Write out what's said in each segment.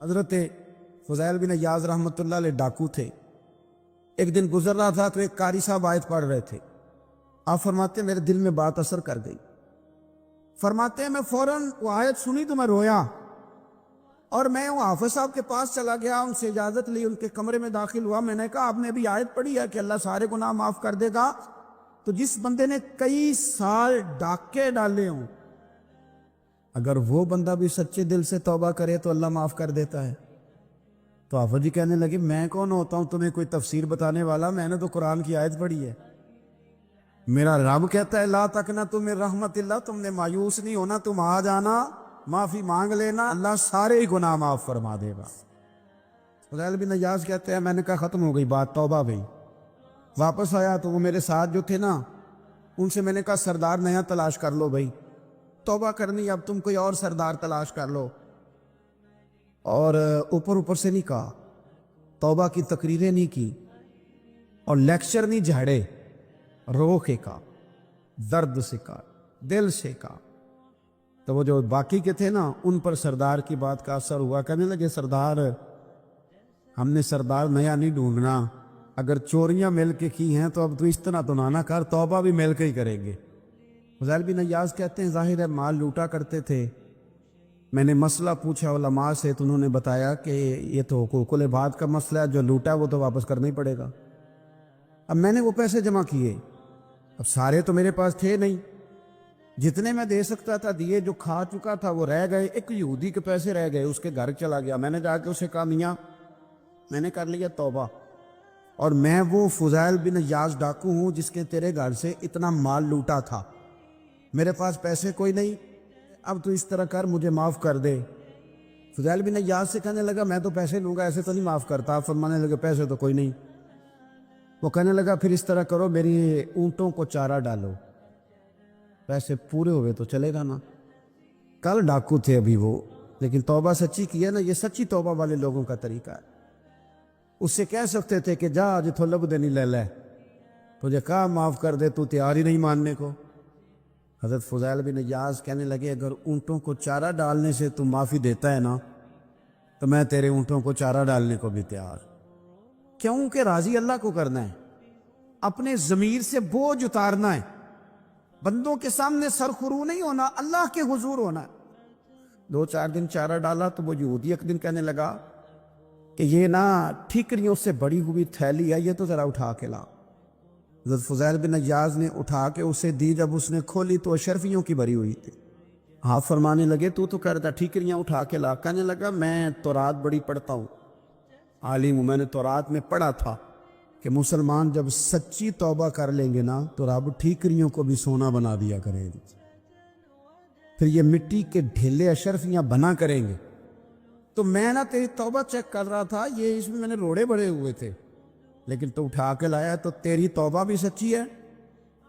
حضرت فضیل بن عیاض رحمۃ اللہ علیہ ڈاکو تھے. ایک دن گزر رہا تھا تو ایک قاری صاحب آیت پڑھ رہے تھے. آپ فرماتے ہیں میرے دل میں بات اثر کر گئی. فرماتے ہیں میں فوراً وہ آیت سنی تو میں رویا اور میں وہ حافظ صاحب کے پاس چلا گیا, ان سے اجازت لی, ان کے کمرے میں داخل ہوا. میں نے کہا آپ نے ابھی آیت پڑھی ہے کہ اللہ سارے گناہ معاف کر دے گا, تو جس بندے نے کئی سال ڈاکے ڈالے ہوں اگر وہ بندہ بھی سچے دل سے توبہ کرے تو اللہ معاف کر دیتا ہے. تو حافظ جی کہنے لگے میں کون ہوتا ہوں تمہیں کوئی تفسیر بتانے والا, میں نے تو قرآن کی آیت پڑھی ہے. میرا رب کہتا ہے لا تقنطوا من رحمت اللہ, تم نے مایوس نہیں ہونا, تم آ جانا, معافی مانگ لینا, اللہ سارے ہی گناہ معاف فرما دے گا. فضیل بن عیاض کہتے ہیں میں نے کہا ختم ہو گئی بات, توبہ بھئی. واپس آیا تو وہ میرے ساتھ جو تھے نا ان سے میں نے کہا سردار نیا تلاش کر لو بھائی, توبہ کرنی اب تم کوئی اور سردار تلاش کر لو. اور اوپر سے نہیں کہا, توبہ کی تقریریں نہیں کی اور لیکچر نہیں جھاڑے, رو کے کہا, درد سے کہا, دل سے کہا. تو وہ جو باقی کے تھے نا ان پر سردار کی بات کا اثر ہوا. کہنے لگے سردار ہم نے سردار نیا نہیں ڈھونڈنا, اگر چوریاں مل کے کی ہیں تو اب تو اس طرح تو نہ کر, توبہ بھی مل کے ہی کریں گے. فضیل بن عیاض کہتے ہیں ظاہر ہے مال لوٹا کرتے تھے. میں نے مسئلہ پوچھا علماء سے تو انہوں نے بتایا کہ یہ تو حقوق العباد کا مسئلہ ہے, جو لوٹا ہے وہ تو واپس کرنا ہی پڑے گا. اب میں نے وہ پیسے جمع کیے, اب سارے تو میرے پاس تھے نہیں, جتنے میں دے سکتا تھا دیے, جو کھا چکا تھا وہ رہ گئے. ایک یہودی کے پیسے رہ گئے, اس کے گھر چلا گیا. میں نے جا کے اسے کہا میاں میں نے کر لیا توبہ, اور میں وہ فضیل بن عیاض ڈاکو ہوں جس کے تیرے گھر سے اتنا مال لوٹا تھا, میرے پاس پیسے کوئی نہیں, اب تو اس طرح کر مجھے معاف کر دے. فضیل بن عیاض سے کہنے لگا میں تو پیسے لوں گا, ایسے تو نہیں معاف کرتا. فرمانے لگے پیسے تو کوئی نہیں. وہ کہنے لگا پھر اس طرح کرو میری اونٹوں کو چارہ ڈالو, پیسے پورے ہوئے تو چلے گا نا. کل ڈاکو تھے ابھی وہ, لیکن توبہ سچی کی ہے نا, یہ سچی توبہ والے لوگوں کا طریقہ ہے. اس سے کہہ سکتے تھے کہ جا جتھو لب دینی لے لے, تجھے کہا معاف کر دے, تو تیار ہی نہیں ماننے کو. حضرت فضیل بن عیاض کہنے لگے اگر اونٹوں کو چارہ ڈالنے سے تو معافی دیتا ہے نا تو میں تیرے اونٹوں کو چارہ ڈالنے کو بھی تیار. کیوں کہ راضی اللہ کو کرنا ہے, اپنے ضمیر سے بوجھ اتارنا ہے, بندوں کے سامنے سرخرو نہیں ہونا, اللہ کے حضور ہونا ہے. 2-4 دن چارہ ڈالا تو وہ یہودی ایک دن کہنے لگا کہ یہ نا ٹھیکریوں سے بڑی ہوئی تھیلی ہے, یہ تو ذرا اٹھا کے لا. حضرت فضیل بن عیاض نے اٹھا کے اسے دی, جب اس نے کھولی تو اشرفیوں کی بھری ہوئی تھی. آپ فرمانے لگے تو کرتا ٹھیکریاں اٹھا کے لا. کہنے لگا میں تورات بڑی پڑھتا ہوں, عالم ہوں, میں نے تورات میں پڑھا تھا کہ مسلمان جب سچی توبہ کر لیں گے نا تو رب ٹھیکریوں کو بھی سونا بنا دیا کریں گے, پھر یہ مٹی کے ڈھیلے اشرفیاں بنا کریں گے. تو میں نا تیری توبہ چیک کر رہا تھا, یہ اس میں نے روڑے بڑے ہوئے تھے, لیکن تو اٹھا کے لایا تو تیری توبہ بھی سچی ہے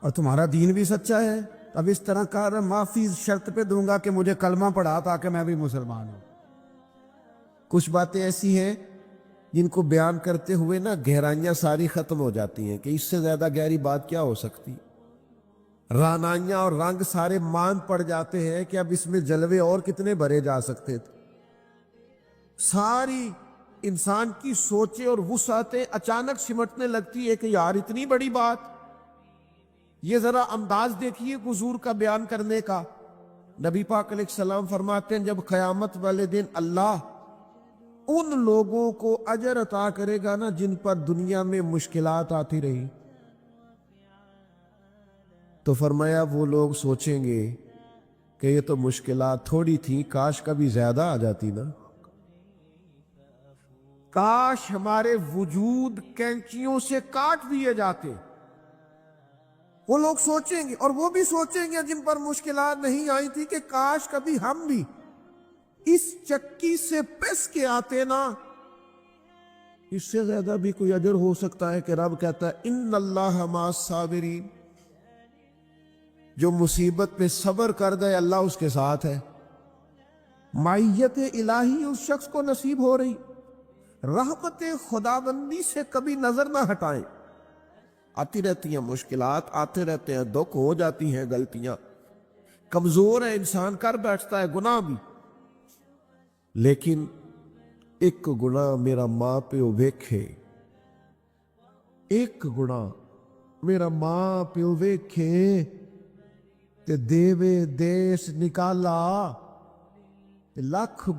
اور تمہارا دین بھی سچا ہے. اب اس طرح کر, معافی شرط پہ دوں گا کہ مجھے کلمہ پڑھا تاکہ میں بھی مسلمان ہوں. کچھ باتیں ایسی ہیں جن کو بیان کرتے ہوئے نا گہرائیاں ساری ختم ہو جاتی ہیں کہ اس سے زیادہ گہری بات کیا ہو سکتی. رانائیاں اور رنگ سارے مان پڑ جاتے ہیں کہ اب اس میں جلوے اور کتنے بھرے جا سکتے تھے. ساری انسان کی سوچیں اور وسعتیں اچانک سمٹنے لگتی ہے کہ یار اتنی بڑی بات. یہ ذرا انداز دیکھیے حضور کا بیان کرنے کا. نبی پاک علیہ السلام فرماتے ہیں جب قیامت والے دن اللہ ان لوگوں کو اجر عطا کرے گا نا جن پر دنیا میں مشکلات آتی رہی, تو فرمایا وہ لوگ سوچیں گے کہ یہ تو مشکلات تھوڑی تھی, کاش کبھی زیادہ آ جاتی نا, کاش ہمارے وجود کینچیوں سے کاٹ دیے جاتے. وہ لوگ سوچیں گے, اور وہ بھی سوچیں گے جن پر مشکلات نہیں آئی تھی کہ کاش کبھی ہم بھی اس چکی سے پس کے آتے نا. اس سے زیادہ بھی کوئی اجر ہو سکتا ہے کہ رب کہتا ہے ان اللہ مع الصابرین, جو مصیبت پہ صبر کر گئے اللہ اس کے ساتھ ہے. معیت الہی اس شخص کو نصیب ہو رہی. رحمت خداوندی سے کبھی نظر نہ ہٹائیں. آتی رہتی ہیں مشکلات, آتے رہتے ہیں دکھ, ہو جاتی ہیں غلطیاں, کمزور ہے انسان, کر بیٹھتا ہے گناہ بھی, لیکن ਇੱਕ ਗੁਨਾਹ ਮੇਰਾ ਮਾਂ ਪਿਓ ਵੇਖੇ, ਇੱਕ ਗੁਨਾਹ ਮੇਰਾ ਮਾਂ ਪਿਓ ਵੇਖੇ ਤੇ ਦੇਵੇ ਦੇਸ਼ ਨਿਕਾਲਾ, ਤੇ ਲੱਖ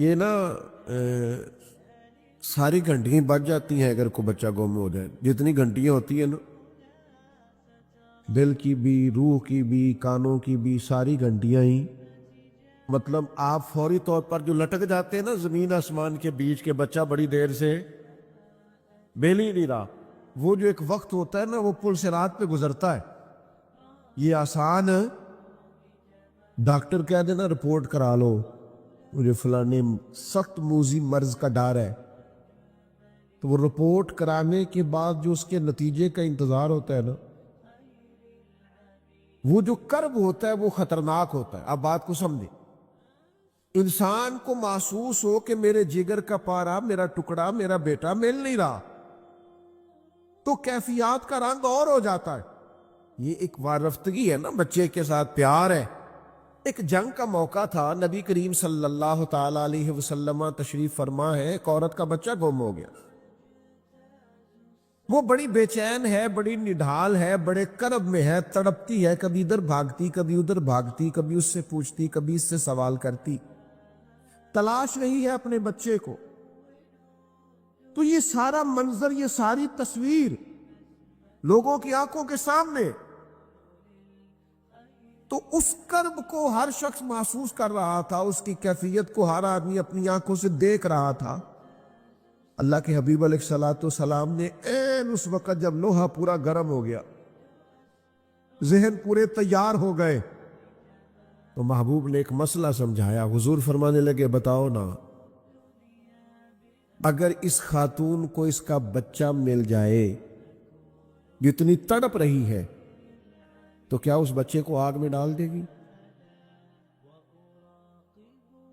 یہ نا ساری گھنٹیاں بچ جاتی ہیں اگر کوئی بچہ گم ہو جائے. جتنی گھنٹیاں ہوتی ہیں نا، دل کی بھی، روح کی بھی، کانوں کی بھی، ساری گھنٹیاں ہی، مطلب آپ فوری طور پر جو لٹک جاتے ہیں نا زمین آسمان کے بیچ کے، بچہ بڑی دیر سے بیل ہی نہیں رہا، وہ جو ایک وقت ہوتا ہے نا، وہ پل صراط پہ گزرتا ہے. یہ آسان ڈاکٹر کہہ دینا رپورٹ کرا لو مجھے فلانے سخت موذی مرض کا ڈر ہے، تو وہ رپورٹ کرانے کے بعد جو اس کے نتیجے کا انتظار ہوتا ہے نا، وہ جو کرب ہوتا ہے وہ خطرناک ہوتا ہے. اب بات کو سمجھیں. انسان کو محسوس ہو کہ میرے جگر کا پارا، میرا ٹکڑا، میرا بیٹا مل نہیں رہا، تو کیفیات کا رنگ اور ہو جاتا ہے. یہ ایک وارفتگی ہے نا، بچے کے ساتھ پیار ہے. ایک جنگ کا موقع تھا، نبی کریم صلی اللہ تعالی علیہ وسلم تشریف فرما ہے، ایک عورت کا بچہ گم ہو گیا. وہ بڑی بے چین ہے، بڑی نڈھال ہے، بڑے کرب میں ہے، تڑپتی ہے، کبھی ادھر بھاگتی، کبھی ادھر بھاگتی، کبھی اس سے پوچھتی، کبھی اس سے سوال کرتی، تلاش رہی ہے اپنے بچے کو. تو یہ سارا منظر، یہ ساری تصویر لوگوں کی آنکھوں کے سامنے، تو اس کرب کو ہر شخص محسوس کر رہا تھا، اس کی کیفیت کو ہر آدمی اپنی آنکھوں سے دیکھ رہا تھا. اللہ کے حبیب علیہ الصلوۃ والسلام نے عین اس وقت جب لوہا پورا گرم ہو گیا، ذہن پورے تیار ہو گئے، تو محبوب نے ایک مسئلہ سمجھایا. حضور فرمانے لگے بتاؤ نا، اگر اس خاتون کو اس کا بچہ مل جائے، جتنی تڑپ رہی ہے، تو کیا اس بچے کو آگ میں ڈال دے گی؟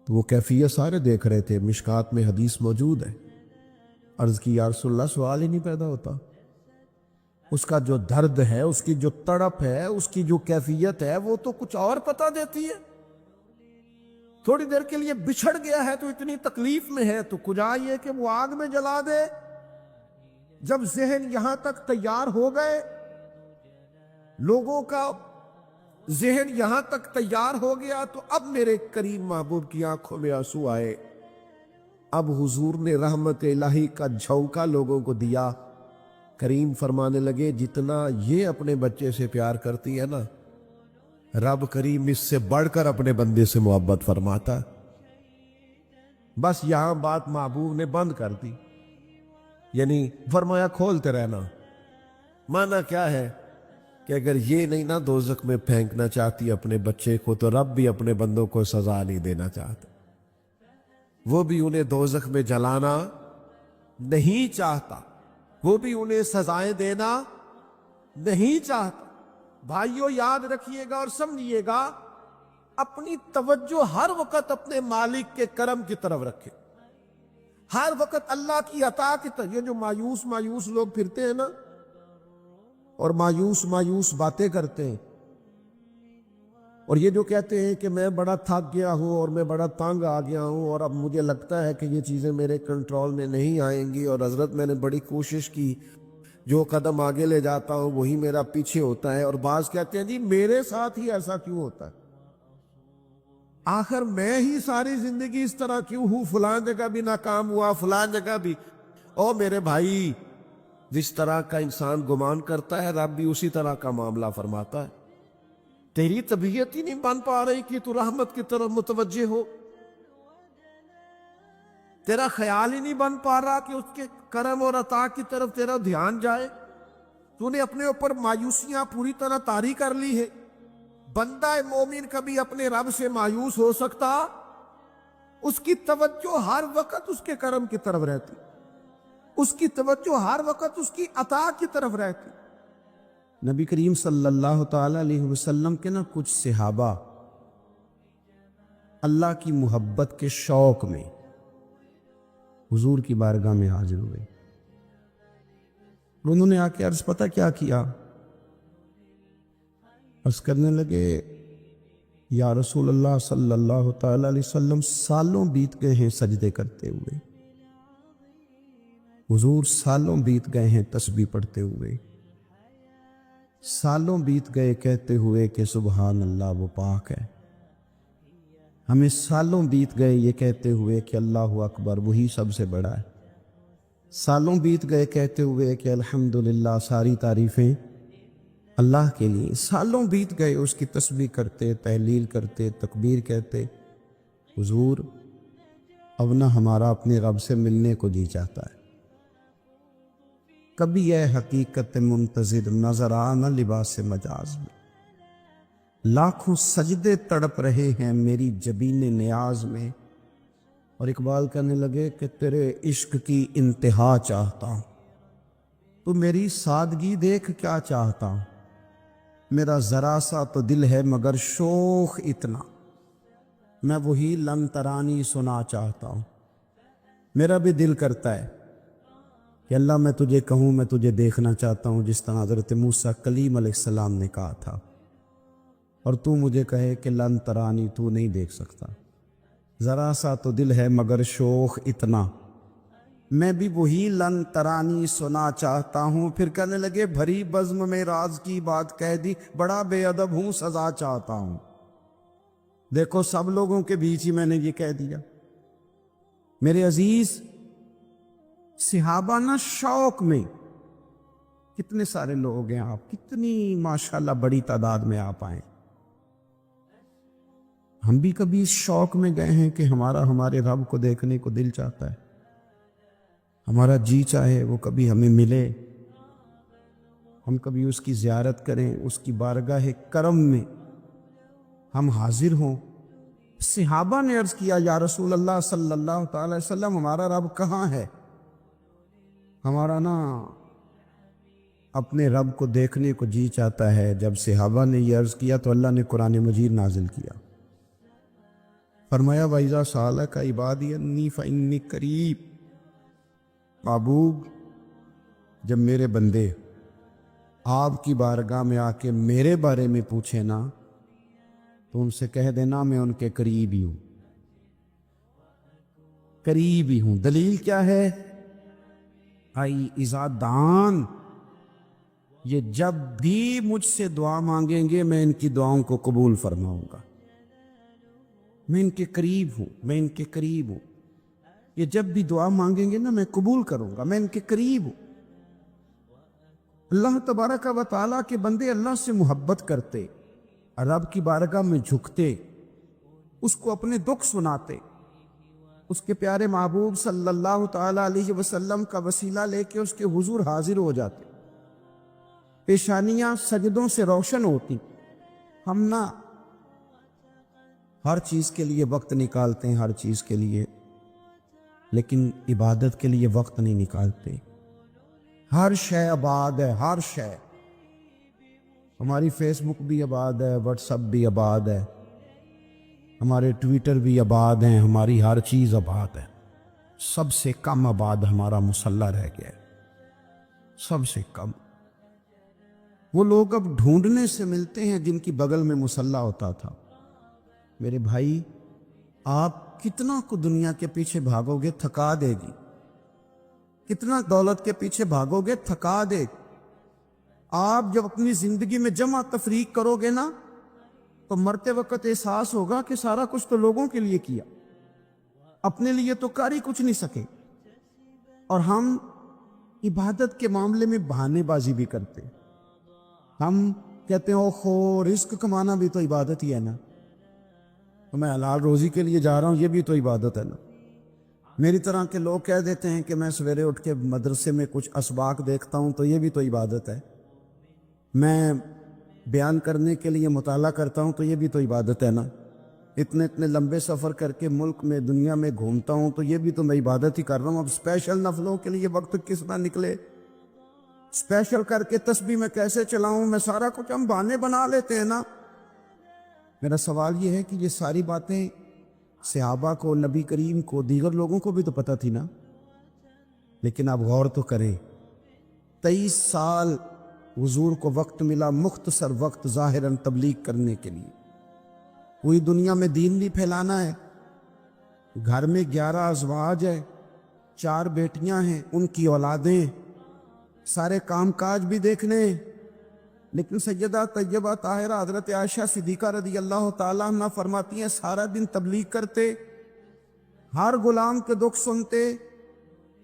تو وہ کیفیت سارے دیکھ رہے تھے، مشکات میں حدیث موجود ہے. عرض کی یا رسول اللہ، سوال ہی نہیں پیدا ہوتا. اس کا جو درد ہے، اس کی جو تڑپ ہے، اس کی جو کیفیت ہے، وہ تو کچھ اور پتہ دیتی ہے. تھوڑی دیر کے لیے بچھڑ گیا ہے تو اتنی تکلیف میں ہے، تو کجا یہ کہ وہ آگ میں جلا دے. جب ذہن یہاں تک تیار ہو گئے، لوگوں کا ذہن یہاں تک تیار ہو گیا، تو اب میرے کریم محبوب کی آنکھوں میں آنسو آئے. اب حضور نے رحمت الہی کا جھونکا لوگوں کو دیا. کریم فرمانے لگے جتنا یہ اپنے بچے سے پیار کرتی ہے نا، رب کریم اس سے بڑھ کر اپنے بندے سے محبت فرماتا. بس یہاں بات محبوب نے بند کر دی، یعنی فرمایا کھولتے رہنا. مانا کیا ہے کہ اگر یہ نہیں نا دوزخ میں پھینکنا چاہتی اپنے بچے کو، تو رب بھی اپنے بندوں کو سزا نہیں دینا چاہتا، وہ بھی انہیں دوزخ میں جلانا نہیں چاہتا، وہ بھی انہیں سزائیں دینا نہیں چاہتا. بھائیو یاد رکھیے گا اور سمجھیے گا، اپنی توجہ ہر وقت اپنے مالک کے کرم کی طرف رکھے، ہر وقت اللہ کی عطا کی طرف. یہ جو مایوس لوگ پھرتے ہیں نا اور مایوس باتیں کرتے ہیں، اور یہ جو کہتے ہیں کہ میں بڑا تھک گیا ہوں اور میں بڑا تنگ آ گیا ہوں اور اب مجھے لگتا ہے کہ یہ چیزیں میرے کنٹرول میں نہیں آئیں گی، اور حضرت میں نے بڑی کوشش کی، جو قدم آگے لے جاتا ہوں وہی میرا پیچھے ہوتا ہے. اور بعض کہتے ہیں جی میرے ساتھ ہی ایسا کیوں ہوتا ہے، آخر میں ہی ساری زندگی اس طرح کیوں ہوں، فلان جگہ بھی ناکام ہوا، فلان جگہ بھی. او میرے بھائی، جس طرح کا انسان گمان کرتا ہے، رب بھی اسی طرح کا معاملہ فرماتا ہے. تیری طبیعت ہی نہیں بن پا رہی کہ تو رحمت کی طرف متوجہ ہو، تیرا خیال ہی نہیں بن پا رہا کہ اس کے کرم اور عطا کی طرف تیرا دھیان جائے. تو نے اپنے اوپر مایوسیاں پوری طرح طاری کر لی ہے. بندہ مومن کبھی اپنے رب سے مایوس ہو سکتا؟ اس کی توجہ ہر وقت اس کے کرم کی طرف رہتی، اس کی توجہ ہر وقت اس کی عطا کی طرف رہتی. نبی کریم صلی اللہ تعالی علیہ وسلم کے نا کچھ صحابہ اللہ کی محبت کے شوق میں حضور کی بارگاہ میں حاضر ہوئے. انہوں نے آ کے عرض پتہ کیا کیا؟ عرض کرنے لگے یا رسول اللہ صلی اللہ تعالی علیہ وسلم، سالوں بیت گئے ہیں سجدے کرتے ہوئے، حضور سالوں بیت گئے ہیں تسبیح پڑھتے ہوئے، سالوں بیت گئے کہتے ہوئے کہ سبحان اللہ وہ پاک ہے. ہمیں سالوں بیت گئے یہ کہتے ہوئے کہ اللہ اکبر وہی سب سے بڑا ہے، سالوں بیت گئے کہتے ہوئے کہ الحمدللہ ساری تعریفیں اللہ کے لیے، سالوں بیت گئے اس کی تسبیح کرتے، تحلیل کرتے، تکبیر کہتے۔ حضور اب نہ ہمارا اپنے رب سے ملنے کو جی چاہتا ہے، کبھی اے حقیقت منتظر نظر آ نہ لباس مجاز میں، لاکھوں سجدے تڑپ رہے ہیں میری جبین نیاز میں۔ اور اقبال کہنے لگے کہ تیرے عشق کی انتہا چاہتا ہوں، تو میری سادگی دیکھ کیا چاہتا ہوں، میرا ذرا سا تو دل ہے مگر شوق اتنا، میں وہی لن ترانی سنا چاہتا ہوں۔ میرا بھی دل کرتا ہے کہ اللہ میں تجھے کہوں میں تجھے دیکھنا چاہتا ہوں، جس طرح حضرت موسیٰ کلیم علیہ السلام نے کہا تھا، اور تو مجھے کہے کہ لن ترانی تو نہیں دیکھ سکتا، ذرا سا تو دل ہے مگر شوق اتنا، میں بھی وہی لن ترانی سنا چاہتا ہوں۔ پھر کہنے لگے بھری بزم میں راز کی بات کہہ دی، بڑا بے ادب ہوں سزا چاہتا ہوں۔ دیکھو سب لوگوں کے بیچ ہی میں نے یہ کہہ دیا۔ میرے عزیز صحابہ نا شوق میں، کتنے سارے لوگ ہیں آپ، کتنی ماشاءاللہ بڑی تعداد میں آپ آئیں، ہم بھی کبھی اس شوق میں گئے ہیں کہ ہمارے رب کو دیکھنے کو دل چاہتا ہے، ہمارا جی چاہے وہ کبھی ہمیں ملے، ہم کبھی اس کی زیارت کریں، اس کی بارگاہ کرم میں ہم حاضر ہوں۔ صحابہ نے عرض کیا یا رسول اللہ صلی اللہ تعالی وسلم ہمارا رب کہاں ہے؟ ہمارا نا اپنے رب کو دیکھنے کو جی چاہتا ہے۔ جب صحابہ نے یہ عرض کیا تو اللہ نے قرآن مجید نازل کیا، فرمایا وَإِذَا سَأَلَكَ عِبَادِي أَنِّي فَإِنِّي قَرِيبٌ، محبوب جب میرے بندے آپ کی بارگاہ میں آ کے میرے بارے میں پوچھے نا تو ان سے کہہ دینا میں ان کے قریب ہی ہوں، قریب ہی ہوں۔ دلیل کیا ہے؟ آئی اذا دان، یہ جب بھی مجھ سے دعا مانگیں گے میں ان کی دعاؤں کو قبول فرماؤں گا، میں ان کے قریب ہوں، میں ان کے قریب ہوں، یہ جب بھی دعا مانگیں گے نا میں قبول کروں گا، میں ان کے قریب ہوں۔ اللہ تبارک و تعالیٰ کے بندے اللہ سے محبت کرتے، رب کی بارگاہ میں جھکتے، اس کو اپنے دکھ سناتے، اس کے پیارے محبوب صلی اللہ تعالیٰ علیہ وسلم کا وسیلہ لے کے اس کے حضور حاضر ہو جاتے، پیشانیاں سجدوں سے روشن ہوتی۔ ہم نہ ہر چیز کے لیے وقت نکالتے ہیں، ہر چیز کے لیے، لیکن عبادت کے لیے وقت نہیں نکالتے۔ ہر شے آباد ہے، ہر شے، ہماری فیس بک بھی آباد ہے، واٹس ایپ بھی آباد ہے، ہمارے ٹویٹر بھی آباد ہیں، ہماری ہر چیز آباد ہے، سب سے کم آباد ہمارا مصلی رہ گیا ہے، سب سے کم۔ وہ لوگ اب ڈھونڈنے سے ملتے ہیں جن کی بغل میں مصلی ہوتا تھا۔ میرے بھائی آپ کتنا کو دنیا کے پیچھے بھاگو گے تھکا دے گی، کتنا دولت کے پیچھے بھاگو گے تھکا دے گی۔ آپ جب اپنی زندگی میں جمع تفریق کرو گے نا تو مرتے وقت احساس ہوگا کہ سارا کچھ تو لوگوں کے لیے کیا، اپنے لیے تو کر ہی کچھ نہیں سکے۔ اور ہم عبادت کے معاملے میں بہانے بازی بھی کرتے، ہم کہتے ہیں اوہو رزق کمانا بھی تو عبادت ہی ہے نا، تو میں حلال روزی کے لیے جا رہا ہوں یہ بھی تو عبادت ہے نا۔ میری طرح کے لوگ کہہ دیتے ہیں کہ میں سویرے اٹھ کے مدرسے میں کچھ اسباق دیکھتا ہوں تو یہ بھی تو عبادت ہے، میں بیان کرنے کے لیے مطالعہ کرتا ہوں تو یہ بھی تو عبادت ہے نا، اتنے لمبے سفر کر کے ملک میں دنیا میں گھومتا ہوں تو یہ بھی تو میں عبادت ہی کر رہا ہوں۔ اب اسپیشل نفلوں کے لیے وقت کس نہ نکلے، اسپیشل کر کے تسبیح میں کیسے چلاؤں، میں سارا کچھ ہم بہانے بنا لیتے ہیں نا۔ میرا سوال یہ ہے کہ یہ ساری باتیں صحابہ کو، نبی کریم کو، دیگر لوگوں کو بھی تو پتہ تھی نا، لیکن آپ غور تو کریں 23 سال حضور کو وقت ملا، مختصر وقت ظاہراً تبلیغ کرنے کے لیے، پوری دنیا میں دین بھی پھیلانا ہے۔ گھر میں 11 ازواج ہیں، 4 بیٹیاں ہیں، ان کی اولادیں، سارے کام کاج بھی دیکھنے ہیں، لیکن سیدہ طیبہ طاہرہ حضرت عائشہ صدیقہ رضی اللہ تعالیٰ عنہ فرماتی ہیں سارا دن تبلیغ کرتے، ہر غلام کے دکھ سنتے،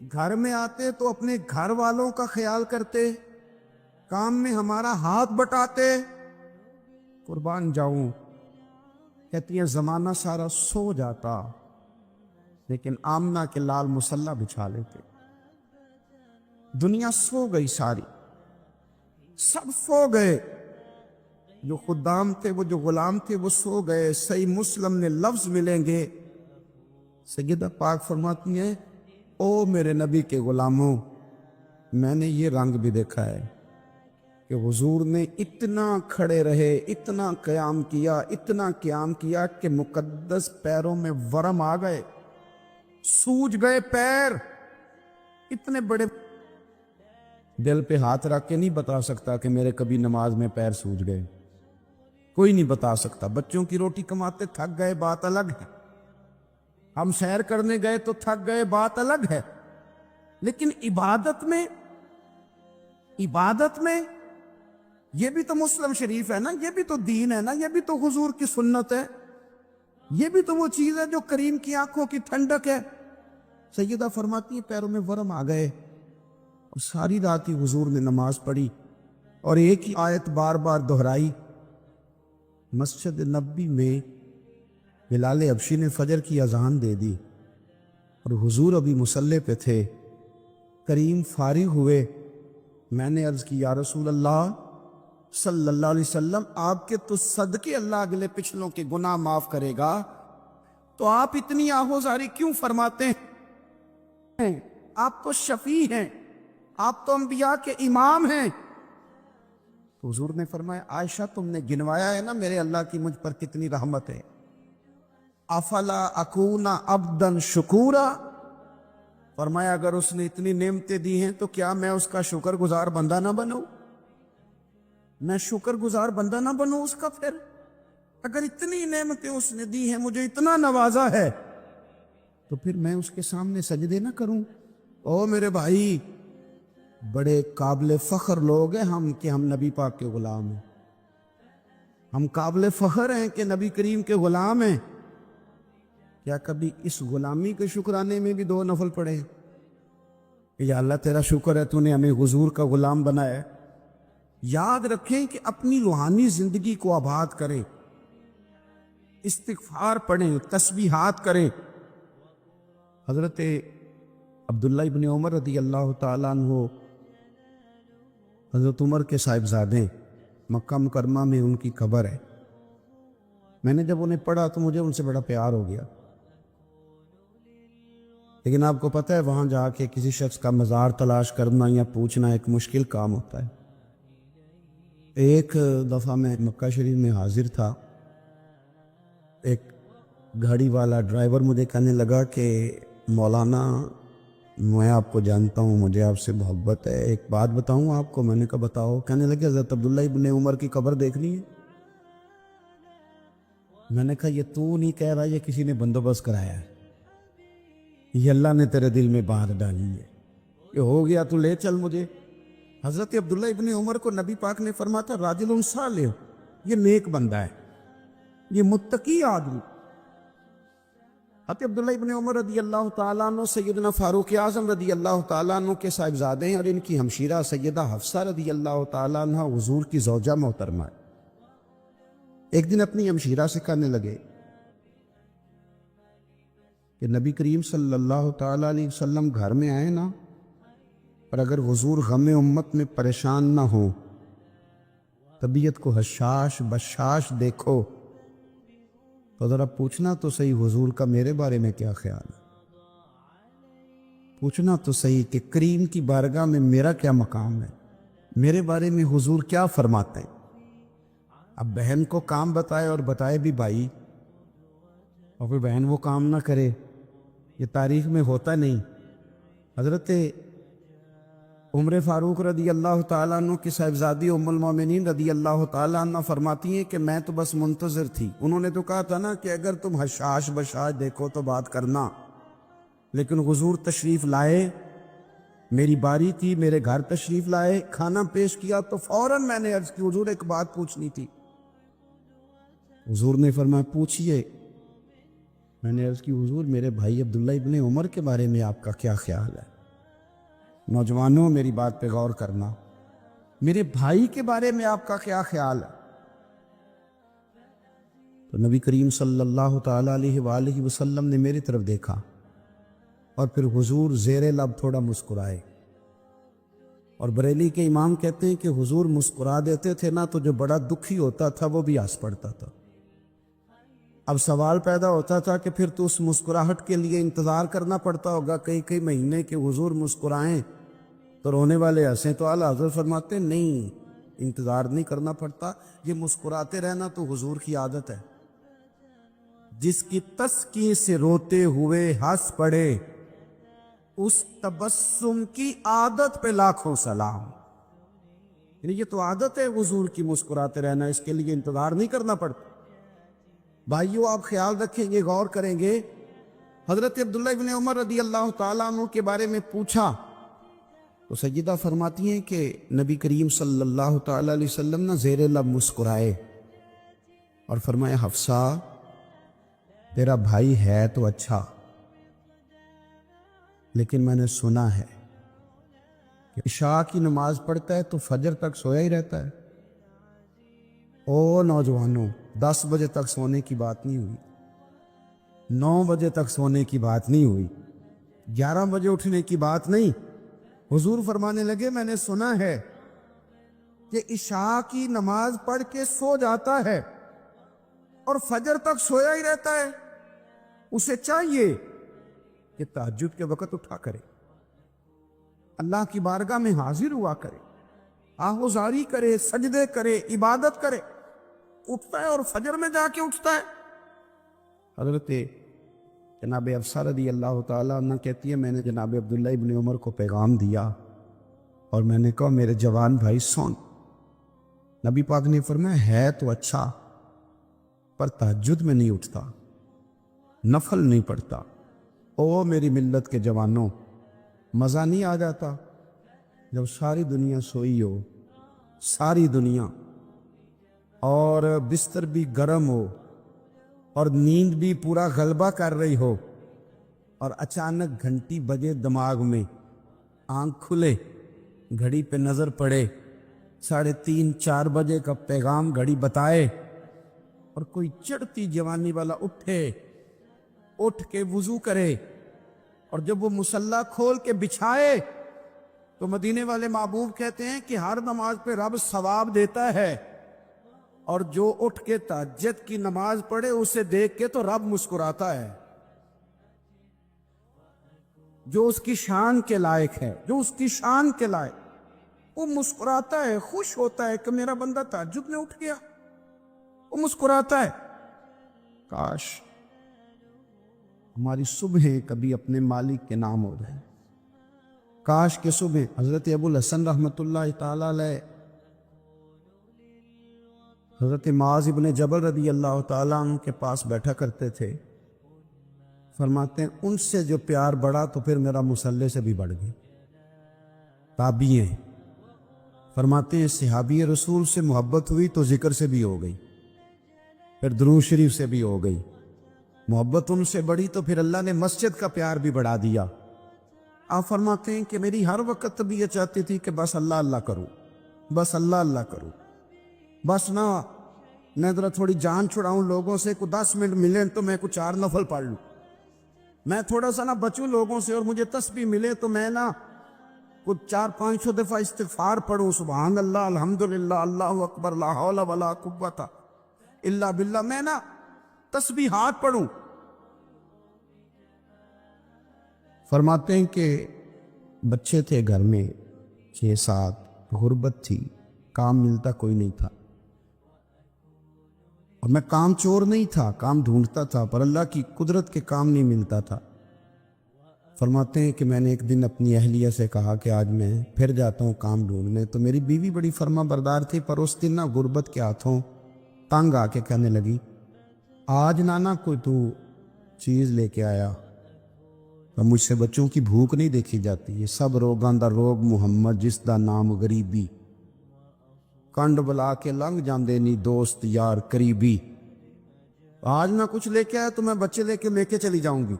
گھر میں آتے تو اپنے گھر والوں کا خیال کرتے، کام میں ہمارا ہاتھ بٹاتے، قربان جاؤں کہتی ہیں زمانہ سارا سو جاتا لیکن آمنہ کے لال مصلی بچھا لیتے۔ دنیا سو گئی ساری، سب سو گئے، جو خدام تھے، وہ جو غلام تھے وہ سو گئے۔ صحیح مسلم نے لفظ ملیں گے، سیدہ پاک فرماتی ہیں او میرے نبی کے غلاموں، میں نے یہ رنگ بھی دیکھا ہے کہ حضور نے اتنا کھڑے رہے، اتنا قیام کیا، اتنا قیام کیا کہ مقدس پیروں میں ورم آ گئے، سوج گئے پیر، اتنے بڑے۔ دل پہ ہاتھ رکھ کے نہیں بتا سکتا کہ میرے کبھی نماز میں پیر سوج گئے، کوئی نہیں بتا سکتا۔ بچوں کی روٹی کماتے تھک گئے بات الگ ہے، ہم سیر کرنے گئے تو تھک گئے بات الگ ہے، لیکن عبادت میں یہ بھی تو مسلم شریف ہے نا، یہ بھی تو دین ہے نا، یہ بھی تو حضور کی سنت ہے، یہ بھی تو وہ چیز ہے جو کریم کی آنکھوں کی ٹھنڈک ہے۔ سیدہ فرماتی ہے پیروں میں ورم آ گئے، اور ساری رات ہی حضور نے نماز پڑھی اور ایک ہی آیت بار بار دہرائی۔ مسجد نبوی میں بلال حبشی نے فجر کی اذان دے دی اور حضور ابھی مصلی پہ تھے، کریم فارغ ہوئے، میں نے عرض کی یا رسول اللہ صلی اللہ علیہ وسلم، آپ کے تو صدقے اللہ اگلے پچھلوں کے گناہ معاف کرے گا، تو آپ اتنی آہوزاری کیوں فرماتے ہیں؟ آپ تو شفیع ہیں، آپ تو انبیاء کے امام ہیں۔ تو حضور نے فرمایا عائشہ تم نے گنوایا ہے نا میرے اللہ کی مجھ پر کتنی رحمت ہے، افلا اکون عبدا شکورا، فرمایا اگر اس نے اتنی نعمتیں دی ہیں تو کیا میں اس کا شکر گزار بندہ نہ بنوں؟ میں شکر گزار بندہ نہ بنوں اس کا؟ پھر اگر اتنی نعمتیں اس نے دی ہیں، مجھے اتنا نوازا ہے، تو پھر میں اس کے سامنے سجدے نہ کروں؟ او میرے بھائی، بڑے قابل فخر لوگ ہیں ہم کہ ہم نبی پاک کے غلام ہیں، ہم قابل فخر ہیں کہ نبی کریم کے غلام ہیں۔ کیا کبھی اس غلامی کے شکرانے میں بھی 2 نفل پڑھے کہ یا اللہ تیرا شکر ہے تو نے ہمیں حضور کا غلام بنایا ہے؟ یاد رکھیں کہ اپنی روحانی زندگی کو آباد کریں، استغفار پڑھیں، تسبیحات کریں۔ حضرت عبداللہ ابن عمر رضی اللہ تعالیٰ عنہ حضرت عمر کے صاحبزادے، مکہ مکرمہ میں ان کی قبر ہے۔ میں نے جب انہیں پڑھا تو مجھے ان سے بڑا پیار ہو گیا، لیکن آپ کو پتہ ہے وہاں جا کے کسی شخص کا مزار تلاش کرنا یا پوچھنا ایک مشکل کام ہوتا ہے۔ ایک دفعہ میں مکہ شریف میں حاضر تھا، ایک گاڑی والا ڈرائیور مجھے کہنے لگا کہ مولانا میں آپ کو جانتا ہوں، مجھے آپ سے محبت ہے، ایک بات بتاؤں آپ کو؟ میں نے کہا بتاؤ۔ کہنے لگے حضرت عبداللہ ابن عمر کی قبر دیکھنی ہے۔ میں نے کہا یہ تو نہیں کہہ رہا، یہ کسی نے بندوبست کرایا ہے، یہ اللہ نے تیرے دل میں بات ڈالی ہے، یہ ہو گیا تو لے چل مجھے۔ حضرت عبداللہ ابن عمر کو نبی پاک نے فرمایا تھا راجل صالح، یہ نیک بندہ ہے، یہ متقی آدمی۔ حضرت عبداللہ ابن عمر رضی اللہ تعالیٰ عنہ سیدنا فاروق اعظم رضی اللہ تعالیٰ عنہ کے صاحبزادے ہیں، اور ان کی ہمشیرہ سیدہ حفصہ رضی اللہ تعالیٰ عنہ حضور کی زوجہ محترمہ ہے۔ ایک دن اپنی ہمشیرہ سے کہنے لگے کہ نبی کریم صلی اللہ تعالیٰ علیہ وسلم گھر میں آئے نا، اور اگر حضور غم امت میں پریشان نہ ہو، طبیعت کو حشاش بشاش دیکھو، تو ذرا پوچھنا تو صحیح حضور کا میرے بارے میں کیا خیال ہے، پوچھنا تو صحیح کہ کریم کی بارگاہ میں میرا کیا مقام ہے، میرے بارے میں حضور کیا فرماتے ہیں۔ اب بہن کو کام بتائے، اور بتائے بھی بھائی، اور پھر بہن وہ کام نہ کرے، یہ تاریخ میں ہوتا نہیں۔ حضرت عمر فاروق رضی اللہ تعالیٰ عنہ کی صاحبزادی ام المومنین رضی اللہ تعالیٰ عنہ فرماتی ہیں کہ میں تو بس منتظر تھی، انہوں نے تو کہا تھا نا کہ اگر تم حشاش بشاش دیکھو تو بات کرنا، لیکن حضور تشریف لائے، میری باری تھی, میرے گھر تشریف لائے, کھانا پیش کیا تو فوراً میں نے عرض کی حضور ایک بات پوچھنی تھی. حضور نے فرمایا پوچھئے. میں نے عرض کی حضور میرے بھائی عبداللہ ابن عمر کے بارے میں آپ کا کیا خیال ہے؟ نوجوانوں میری بات پہ غور کرنا, میرے بھائی کے بارے میں آپ کا کیا خیال ہے؟ تو نبی کریم صلی اللہ تعالیٰ علیہ وآلہ وسلم نے میری طرف دیکھا اور پھر حضور زیر لب تھوڑا مسکرائے. اور بریلی کے امام کہتے ہیں کہ حضور مسکرا دیتے تھے نا تو جو بڑا دکھی ہوتا تھا وہ بھی ہنس پڑتا تھا. اب سوال پیدا ہوتا تھا کہ پھر تو اس مسکراہٹ کے لیے انتظار کرنا پڑتا ہوگا کئی مہینے کہ حضور مسکرائیں تو رونے والے ہنسیں. تو اعلیٰ حضرت فرماتے نہیں, انتظار نہیں کرنا پڑتا, یہ مسکراتے رہنا تو حضور کی عادت ہے. جس کی تسکین سے روتے ہوئے ہنس پڑے اس تبسم کی عادت پہ لاکھوں سلام. یعنی یہ تو عادت ہے حضور کی مسکراتے رہنا, اس کے لیے انتظار نہیں کرنا پڑتا. بھائیو آپ خیال رکھیں گے, غور کریں گے. حضرت عبداللہ ابن عمر رضی اللہ تعالیٰ عنہ کے بارے میں پوچھا تو سیدہ فرماتی ہیں کہ نبی کریم صلی اللہ تعالیٰ علیہ وسلم نے زیر لب مسکرائے اور فرمایا حفصہ تیرا بھائی ہے تو اچھا, لیکن میں نے سنا ہے کہ عشاء کی نماز پڑھتا ہے تو فجر تک سویا ہی رہتا ہے. او نوجوانوں, 10 بجے تک سونے کی بات نہیں ہوئی, 9 بجے تک سونے کی بات نہیں ہوئی, 11 بجے اٹھنے کی بات نہیں. حضور فرمانے لگے میں نے سنا ہے کہ عشاء کی نماز پڑھ کے سو جاتا ہے اور فجر تک سویا ہی رہتا ہے. اسے چاہیے کہ تہجد کے وقت اٹھا کرے, اللہ کی بارگاہ میں حاضر ہوا کرے, آہوزاری کرے, سجدے کرے, عبادت کرے. اٹھتا ہے اور فجر میں جا کے اٹھتا ہے. حضرت جناب حفصہ رضی اللہ تعالیٰ عنہ کہتی ہے میں نے جناب عبداللہ ابن عمر کو پیغام دیا اور میں نے کہا میرے جوان بھائی سون. نبی پاک نے فرمایا ہے تو اچھا پر تہجد میں نہیں اٹھتا, نفل نہیں پڑھتا. او میری ملت کے جوانوں, مزہ نہیں آ جاتا جب ساری دنیا سوئی ہو, ساری دنیا, اور بستر بھی گرم ہو اور نیند بھی پورا غلبہ کر رہی ہو, اور اچانک گھنٹی بجے دماغ میں, آنکھ کھلے, گھڑی پہ نظر پڑے, 3:30-4 بجے کا پیغام گھڑی بتائے, اور کوئی چڑھتی جوانی والا اٹھ کے وضو کرے, اور جب وہ مصلی کھول کے بچھائے تو مدینے والے محبوب کہتے ہیں کہ ہر نماز پہ رب ثواب دیتا ہے, اور جو اٹھ کے تہجد کی نماز پڑھے اسے دیکھ کے تو رب مسکراتا ہے. جو اس کی شان کے لائق ہے, جو اس کی شان کے لائق, وہ مسکراتا ہے, خوش ہوتا ہے کہ میرا بندہ تہجد میں اٹھ گیا, وہ مسکراتا ہے. کاش ہماری صبحیں کبھی اپنے مالک کے نام ہو جائیں. کاش کہ صبح حضرت ابو الحسن رحمۃ اللہ تعالی علیہ حضرت معاذ ابن جبل رضی اللہ تعالیٰ عنہ کے پاس بیٹھا کرتے تھے. فرماتے ہیں ان سے جو پیار بڑھا تو پھر میرا مصلی سے بھی بڑھ گیا. تابعی ہیں, فرماتے ہیں صحابی رسول سے محبت ہوئی تو ذکر سے بھی ہو گئی, پھر درود شریف سے بھی ہو گئی. محبت ان سے بڑھی تو پھر اللہ نے مسجد کا پیار بھی بڑھا دیا. آپ فرماتے ہیں کہ میری ہر وقت طبیعت چاہتی تھی کہ بس اللہ اللہ کروں, بس اللہ اللہ کروں, بس نہ میں ذرا تھوڑی جان چھڑاؤں لوگوں سے, کو 10 منٹ ملیں تو میں کچھ 4 نفل پڑھ لوں, میں تھوڑا سا نہ بچوں لوگوں سے, اور مجھے تسبیح ملے تو میں نہ کچھ 400-500 دفعہ استغفار پڑھوں, سبحان اللہ, الحمدللہ, اللہ اکبر, لا حول ولا قوت الا باللہ, میں نہ تسبیحات پڑھوں. فرماتے ہیں کہ بچے تھے گھر میں 6-7, غربت تھی, کام ملتا کوئی نہیں تھا, اور میں کام چور نہیں تھا, کام ڈھونڈتا تھا, پر اللہ کی قدرت کے کام نہیں ملتا تھا. فرماتے ہیں کہ میں نے ایک دن اپنی اہلیہ سے کہا کہ آج میں پھر جاتا ہوں کام ڈھونڈنے. تو میری بیوی بڑی فرما بردار تھی, پر اس دن نہ غربت کے ہاتھوں تنگ آ کے کہنے لگی آج نانا کوئی تو چیز لے کے آیا, تو مجھ سے بچوں کی بھوک نہیں دیکھی جاتی. یہ سب روگاں دا روگ محمد جس دا نام غریبی. کنڈ بلا کے لنگ جاندے نی دوست یار قریبی. آج میں کچھ لے کے آیا تو میں بچے لے کے چلی جاؤں گی.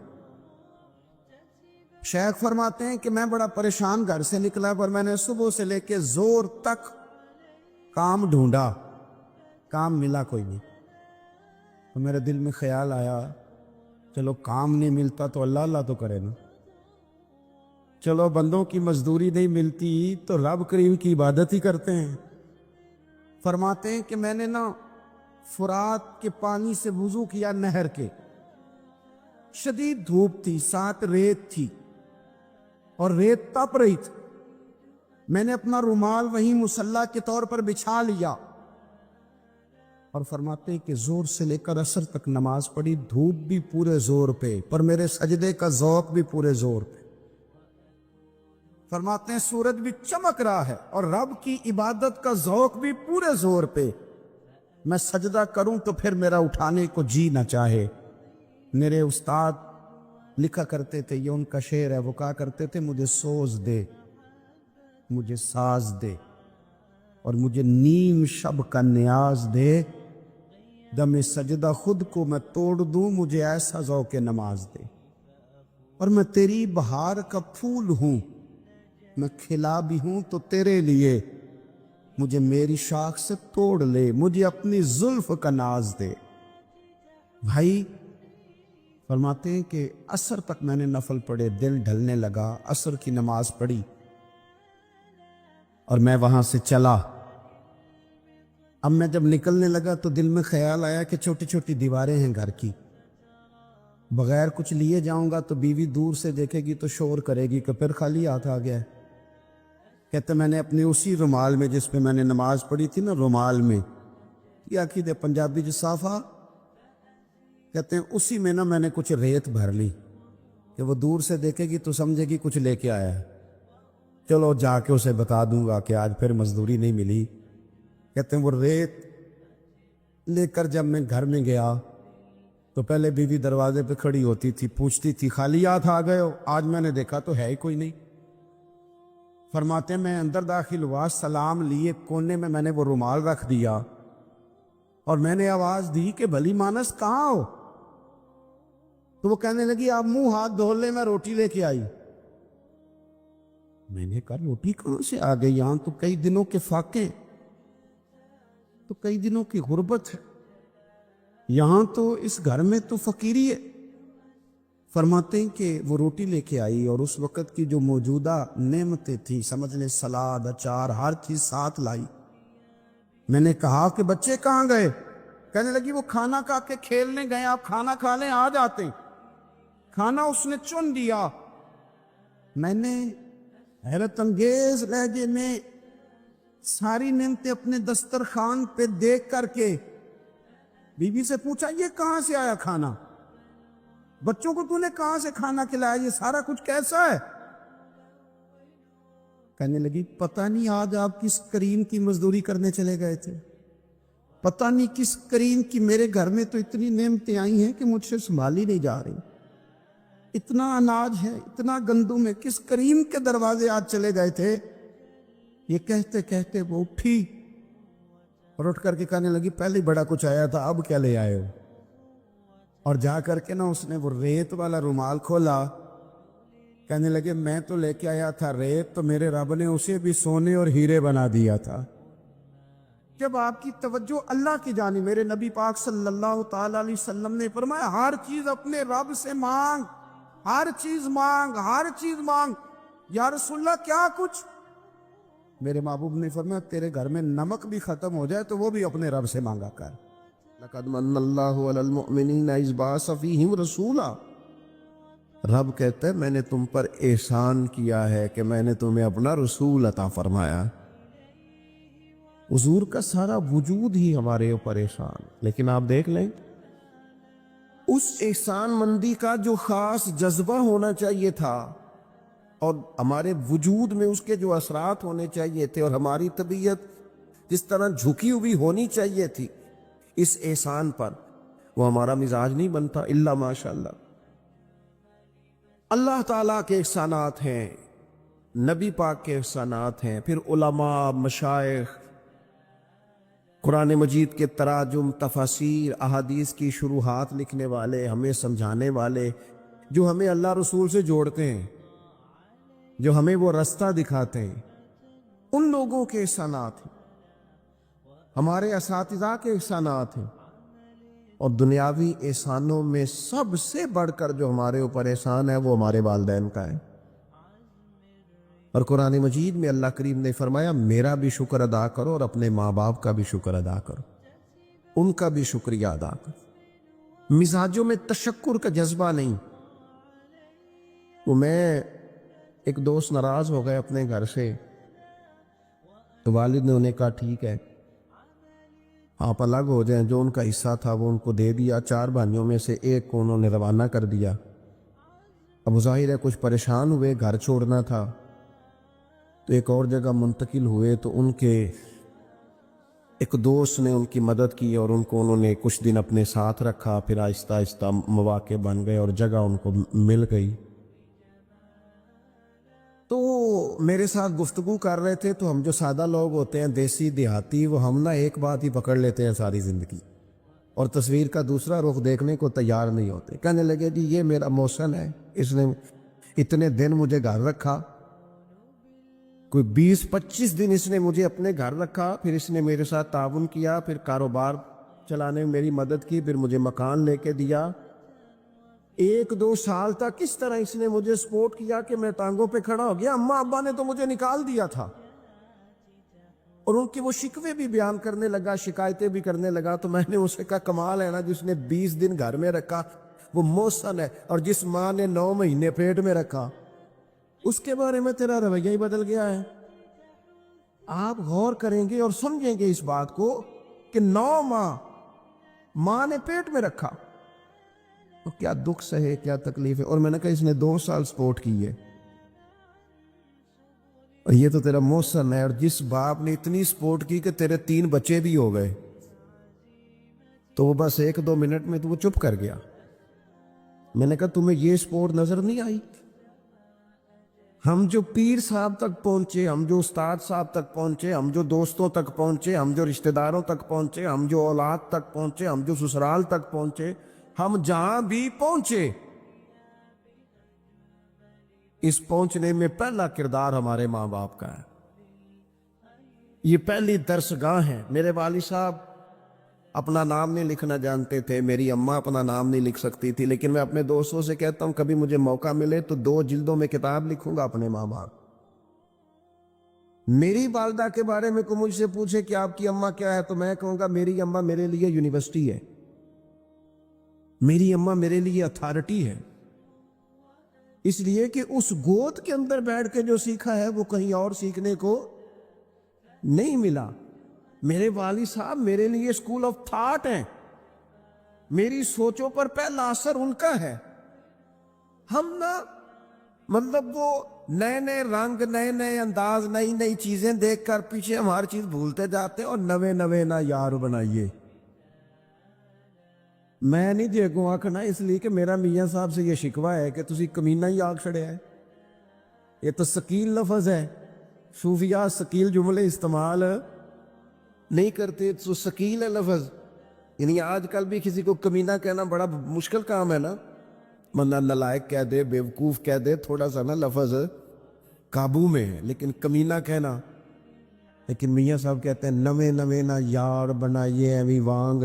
شیخ فرماتے ہیں کہ میں بڑا پریشان گھر سے نکلا، پر میں نے صبح سے لے کے زور تک کام ڈھونڈا، کام ملا کوئی نہیں. تو میرے دل میں خیال آیا چلو کام نہیں ملتا تو اللہ اللہ تو کرے نا. چلو بندوں کی مزدوری نہیں ملتی تو رب کریم کی عبادت ہی کرتے ہیں. فرماتے ہیں کہ میں نے نا فرات کے پانی سے وضو کیا نہر کے. شدید دھوپ تھی، ساتھ ریت تھی اور ریت تپ رہی تھی. میں نے اپنا رومال وہیں مصلی کے طور پر بچھا لیا اور فرماتے ہیں کہ زور سے لے کر عصر تک نماز پڑھی. دھوپ بھی پورے زور پہ، پر میرے سجدے کا ذوق بھی پورے زور پہ. فرماتے ہیں سورج بھی چمک رہا ہے اور رب کی عبادت کا ذوق بھی پورے زور پہ. میں سجدہ کروں تو پھر میرا اٹھانے کو جی نہ چاہے. میرے استاد لکھا کرتے تھے، یہ ان کا شعر ہے، وہ کہا کرتے تھے مجھے سوز دے، مجھے ساز دے اور مجھے نیم شب کا نیاز دے. دم سجدہ خود کو میں توڑ دوں، مجھے ایسا ذوق نماز دے. اور میں تیری بہار کا پھول ہوں، میں کھلا بھی ہوں تو تیرے لیے. مجھے میری شاخ سے توڑ لے، مجھے اپنی زلف کا ناز دے. بھائی فرماتے ہیں کہ عصر تک میں نے نفل پڑھے، دل ڈھلنے لگا. عصر کی نماز پڑھی اور میں وہاں سے چلا. اب میں جب نکلنے لگا تو دل میں خیال آیا کہ چھوٹی چھوٹی دیواریں ہیں گھر کی، بغیر کچھ لیے جاؤں گا تو بیوی دور سے دیکھے گی تو شور کرے گی کہ پھر خالی ہاتھ آ گیا ہے. کہتے میں نے اپنے اسی رومال میں جس پہ میں نے نماز پڑھی تھی نا، رومال میں کیا عقیدہ پنجابی جسافہ کہتے ہیں، اسی میں نا میں نے کچھ ریت بھر لی کہ وہ دور سے دیکھے گی تو سمجھے گی کچھ لے کے آیا ہے. چلو جا کے اسے بتا دوں گا کہ آج پھر مزدوری نہیں ملی. کہتے ہیں وہ ریت لے کر جب میں گھر میں گیا تو پہلے بیوی دروازے پہ کھڑی ہوتی تھی، پوچھتی تھی خالی ہاتھ آ گئے ہو؟ آج میں نے دیکھا تو ہے ہی کوئی نہیں. فرماتے ہیں میں اندر داخل ہوا، سلام لیے، کونے میں نے وہ رومال رکھ دیا اور میں نے آواز دی کہ بھلی مانس کہاں ہو؟ تو وہ کہنے لگی آپ منہ ہاتھ دھو لے، میں روٹی لے کے آئی. میں نے کہا روٹی کہاں سے آ گئی؟ یہاں تو کئی دنوں کے فاقے، تو کئی دنوں کی غربت ہے، یہاں تو اس گھر میں تو فقیری ہے. فرماتے ہیں کہ وہ روٹی لے کے آئی اور اس وقت کی جو موجودہ نعمتیں تھیں، سمجھ لیں سلاد، اچار، ہر چیز ساتھ لائی. میں نے کہا کہ بچے کہاں گئے؟ کہنے لگی وہ کھانا کھا کے کھیلنے گئے، آپ کھانا کھا لیں آ جاتے. کھانا اس نے چن دیا. میں نے حیرت انگیز لہجے میں ساری نعمتیں اپنے دسترخوان پہ دیکھ کر کے بیوی سے پوچھا یہ کہاں سے آیا کھانا؟ بچوں کو تو نے کہاں سے کھانا کھلایا؟ یہ سارا کچھ کیسا ہے؟ کہنے لگی پتہ نہیں آج آپ کس کریم کی مزدوری کرنے چلے گئے تھے، پتہ نہیں کس کریم کی. میرے گھر میں تو اتنی نعمتیں آئی ہیں کہ مجھ سے سنبھالی نہیں جا رہی. اتنا اناج ہے، اتنا گندم ہے، کس کریم کے دروازے آج چلے گئے تھے؟ یہ کہتے کہتے وہ اٹھی اور اٹھ کر کے کہنے لگی پہلے بڑا کچھ آیا تھا، اب کیا لے آئے ہو؟ اور جا کر کے نا اس نے وہ ریت والا رومال کھولا. کہنے لگے میں تو لے کے آیا تھا ریت، تو میرے رب نے اسے بھی سونے اور ہیرے بنا دیا تھا. جب آپ کی توجہ اللہ کی جانب، میرے نبی پاک صلی اللہ تعالی علیہ وسلم نے فرمایا ہر چیز اپنے رب سے مانگ، ہر چیز مانگ، ہر چیز مانگ. یا رسول اللہ کیا کچھ؟ میرے محبوب نے فرمایا تیرے گھر میں نمک بھی ختم ہو جائے تو وہ بھی اپنے رب سے مانگا کر. لقد من اللہ علی المؤمنین اذ بعث فیہم رسولا. رب کہتا ہے میں نے تم پر احسان کیا ہے کہ میں نے تمہیں اپنا رسول عطا فرمایا. حضور کا سارا وجود ہی ہمارے اوپر احسان. لیکن آپ دیکھ لیں اس احسان مندی کا جو خاص جذبہ ہونا چاہیے تھا اور ہمارے وجود میں اس کے جو اثرات ہونے چاہیے تھے اور ہماری طبیعت جس طرح جھکی ہوئی ہونی چاہیے تھی اس احسان پر، وہ ہمارا مزاج نہیں بنتا الا ماشاء اللہ. اللہ تعالیٰ کے احسانات ہیں، نبی پاک کے احسانات ہیں، پھر علماء، مشائخ، قرآن مجید کے تراجم، تفاسیر، احادیث کی شروحات لکھنے والے، ہمیں سمجھانے والے، جو ہمیں اللہ رسول سے جوڑتے ہیں، جو ہمیں وہ رستہ دکھاتے ہیں، ان لوگوں کے احسانات ہیں، ہمارے اساتذہ کے احسانات ہیں۔ اور دنیاوی احسانوں میں سب سے بڑھ کر جو ہمارے اوپر احسان ہے وہ ہمارے والدین کا ہے۔ اور قرآن مجید میں اللہ کریم نے فرمایا میرا بھی شکر ادا کرو اور اپنے ماں باپ کا بھی شکر ادا کرو، ان کا بھی شکریہ ادا کرو۔ مزاجوں میں تشکر کا جذبہ نہیں۔ تو میں ایک دوست ناراض ہو گئے اپنے گھر سے، تو والد نے انہیں کہا ٹھیک ہے آپ الگ ہو جائیں، جو ان کا حصہ تھا وہ ان کو دے دیا۔ 4 بھائیوں میں سے ایک کو انہوں نے روانہ کر دیا۔ اب ظاہر ہے کچھ پریشان ہوئے، گھر چھوڑنا تھا تو ایک اور جگہ منتقل ہوئے، تو ان کے ایک دوست نے ان کی مدد کی اور ان کو انہوں نے کچھ دن اپنے ساتھ رکھا، پھر آہستہ آہستہ مواقع بن گئے اور جگہ ان کو مل گئی۔ تو میرے ساتھ گفتگو کر رہے تھے، تو ہم جو سادہ لوگ ہوتے ہیں، دیسی دیہاتی، وہ ہم ایک بات ہی پکڑ لیتے ہیں ساری زندگی، اور تصویر کا دوسرا رخ دیکھنے کو تیار نہیں ہوتے۔ کہنے لگے جی یہ میرا محسن ہے، اس نے اتنے دن مجھے گھر رکھا، کوئی 20-25 دن اس نے مجھے اپنے گھر رکھا، پھر اس نے میرے ساتھ تعاون کیا، پھر کاروبار چلانے میں میری مدد کی، پھر مجھے مکان لے کے دیا۔ 1-2 سال تک اس طرح اس نے مجھے سپورٹ کیا کہ میں ٹانگوں پہ کھڑا ہو گیا۔ اماں ابا نے تو مجھے نکال دیا تھا، اور ان کے وہ شکوے بھی بیان کرنے لگا، شکایتیں بھی کرنے لگا۔ تو میں نے اسے کہا کمال ہے نا، جس نے 20 دن گھر میں رکھا وہ محسن ہے، اور جس ماں نے 9 مہینے پیٹ میں رکھا اس کے بارے میں تیرا رویہ ہی بدل گیا ہے۔ آپ غور کریں گے اور سمجھیں گے اس بات کو کہ 9 ماں نے پیٹ میں رکھا، تو کیا دکھ سہے، کیا تکلیف ہے۔ اور میں نے کہا اس نے 2 سال سپورٹ کی ہے، اور یہ تو تیرا محسن ہے، اور جس باپ نے اتنی سپورٹ کی کہ تیرے 3 بچے بھی ہو گئے، تو وہ بس 1-2 منٹ میں تو وہ چپ کر گیا۔ میں نے کہا تمہیں یہ سپورٹ نظر نہیں آئی؟ ہم جو پیر صاحب تک پہنچے، ہم جو استاد صاحب تک پہنچے، ہم جو دوستوں تک پہنچے، ہم جو رشتہ داروں تک پہنچے، ہم جو اولاد تک پہنچے، ہم جو سسرال تک پہنچے، ہم جہاں بھی پہنچے، اس پہنچنے میں پہلا کردار ہمارے ماں باپ کا ہے۔ یہ پہلی درسگاہ ہے۔ میرے والد صاحب اپنا نام نہیں لکھنا جانتے تھے، میری اماں اپنا نام نہیں لکھ سکتی تھی، لیکن میں اپنے دوستوں سے کہتا ہوں کبھی مجھے موقع ملے تو 2 جلدوں میں کتاب لکھوں گا اپنے ماں باپ۔ میری والدہ کے بارے میں کوئی مجھ سے پوچھے کہ آپ کی اماں کیا ہے، تو میں کہوں گا میری اماں میرے لیے یونیورسٹی ہے، میری اماں میرے لیے اتھارٹی ہے، اس لیے کہ اس گود کے اندر بیٹھ کے جو سیکھا ہے وہ کہیں اور سیکھنے کو نہیں ملا۔ میرے والد صاحب میرے لیے اسکول آف تھاٹ ہیں، میری سوچوں پر پہلا اثر ان کا ہے۔ ہم مطلب وہ نئے نئے رنگ، نئے نئے انداز، نئی نئی چیزیں دیکھ کر پیچھے ہم ہر چیز بھولتے جاتے ہیں، اور نوے نہ یار بنائیے۔ میں نہیں جی اگوں آکھنا، اس لیے کہ میرا میاں صاحب سے یہ شکوہ ہے کہ تسی کمینہ ہی آکھ چھڑیا ہے۔ یہ تو ثقیل لفظ ہے، صوفیاء ثقیل جملے استعمال نہیں کرتے، تو ثقیل ہے لفظ۔ یعنی آج کل بھی کسی کو کمینہ کہنا بڑا مشکل کام ہے نا، مطلب نالائق کہہ دے، بیوقوف کہہ دے، تھوڑا سا نا لفظ قابو میں ہے، لیکن کمینہ کہنا، لیکن میاں صاحب کہتے ہیں نوے نہ یار بنائیے ایویں وانگ۔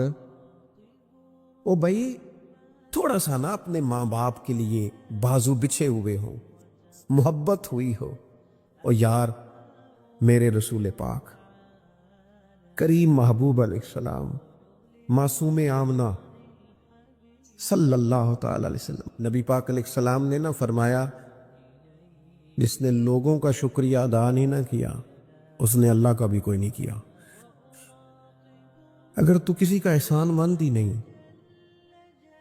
او بھائی تھوڑا سا نا اپنے ماں باپ کے لیے بازو بچھے ہوئے ہو، محبت ہوئی ہو۔ اور یار میرے رسول پاک کریم محبوب علیہ السلام، معصوم آمنہ صلی اللہ تعالی علیہ وسلم، نبی پاک علیہ السلام نے نا فرمایا جس نے لوگوں کا شکریہ ادا نہیں نہ کیا اس نے اللہ کا بھی کوئی نہیں کیا۔ اگر تو کسی کا احسان مند ہی نہیں،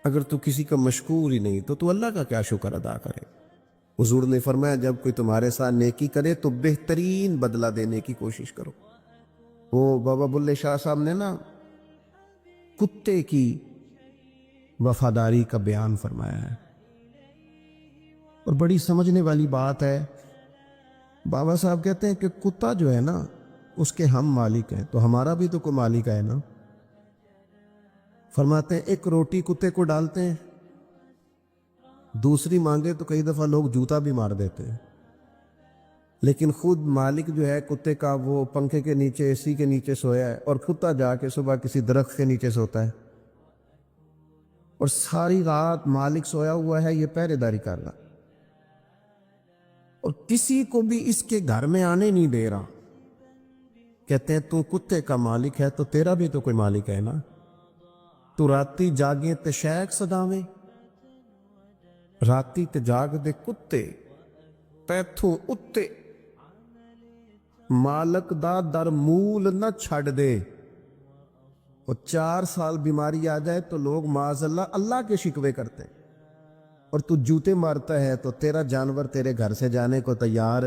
اگر تو کسی کا مشکور ہی نہیں، تو اللہ کا کیا شکر ادا کرے؟ حضور نے فرمایا جب کوئی تمہارے ساتھ نیکی کرے تو بہترین بدلہ دینے کی کوشش کرو۔ وہ بابا بلے شاہ صاحب نے نا کتے کی وفاداری کا بیان فرمایا ہے۔ اور بڑی سمجھنے والی بات ہے، بابا صاحب کہتے ہیں کہ کتا جو ہے نا اس کے ہم مالک ہیں، تو ہمارا بھی تو کوئی مالک ہے نا۔ فرماتے ہیں ایک روٹی کتے کو ڈالتے ہیں، دوسری مانگے تو کئی دفعہ لوگ جوتا بھی مار دیتے ہیں، لیکن خود مالک جو ہے کتے کا وہ پنکھے کے نیچے اے سی کے نیچے سویا ہے، اور کتا جا کے صبح کسی درخت کے نیچے سوتا ہے، اور ساری رات مالک سویا ہوا ہے، یہ پہرے داری کر رہا، اور کسی کو بھی اس کے گھر میں آنے نہیں دے رہا۔ کہتے ہیں تو کتے کا مالک ہے تو تیرا بھی تو کوئی مالک ہے نا، تو راتی جاگے تے شیخ سداویں، راتی تے جاگ دے کتے پیتھوں اتے، مالک دا در مول نہ چھڑ دے۔ اور 4 سال بیماری آ جائے تو لوگ معاذ اللہ اللہ کے شکوے کرتے ہیں، اور تو جوتے مارتا ہے تو تیرا جانور تیرے گھر سے جانے کو تیار،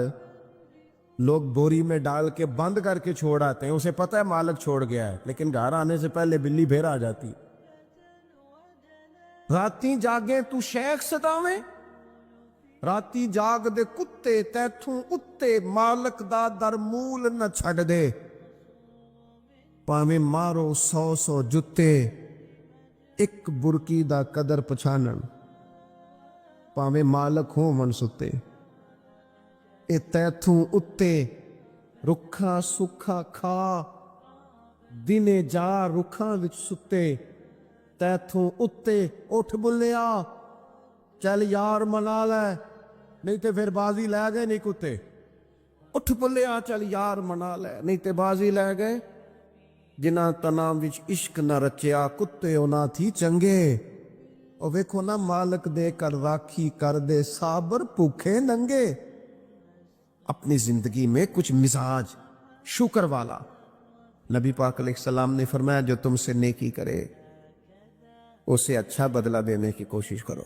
لوگ بوری میں ڈال کے بند کر کے چھوڑ آتے ہیں، اسے پتہ ہے مالک چھوڑ گیا ہے، لیکن گھر آنے سے پہلے بلی پھر آ جاتی۔ راتی جاگے تو شیخ ستاویں، راتی جاگ دے کتے تیتھوں اتے، مالک دا در مول نہ چھڑ دے۔ پاویں مارو 100 جتے، ایک برکی دا قدر پچھانن، پاویں مالک ہوں من ستے۔ اے تیتھوں اتے رکھا سکھا کھا، دنے جا رکھاں وچ ستے، تیتھوں اتے اٹھ بلیا، چل یار منا لے، نہیں تے پھر بازی لے گئے نہیں کتے، اٹھ بلیا چل یار منا لے، نہیں تے بازی لے گئے۔ جنہاں تنام وچ عشق نہ رچیا، کتے اونا تھی چنگے، اور ویکھو نا مالک دے کر راکھی کر دے صابر بھوکے ننگے۔ اپنی زندگی میں کچھ مزاج شکر والا، نبی پاک علیہ السلام نے فرمایا جو تم سے نیکی کرے اسے اچھا بدلہ دینے کی کوشش کرو،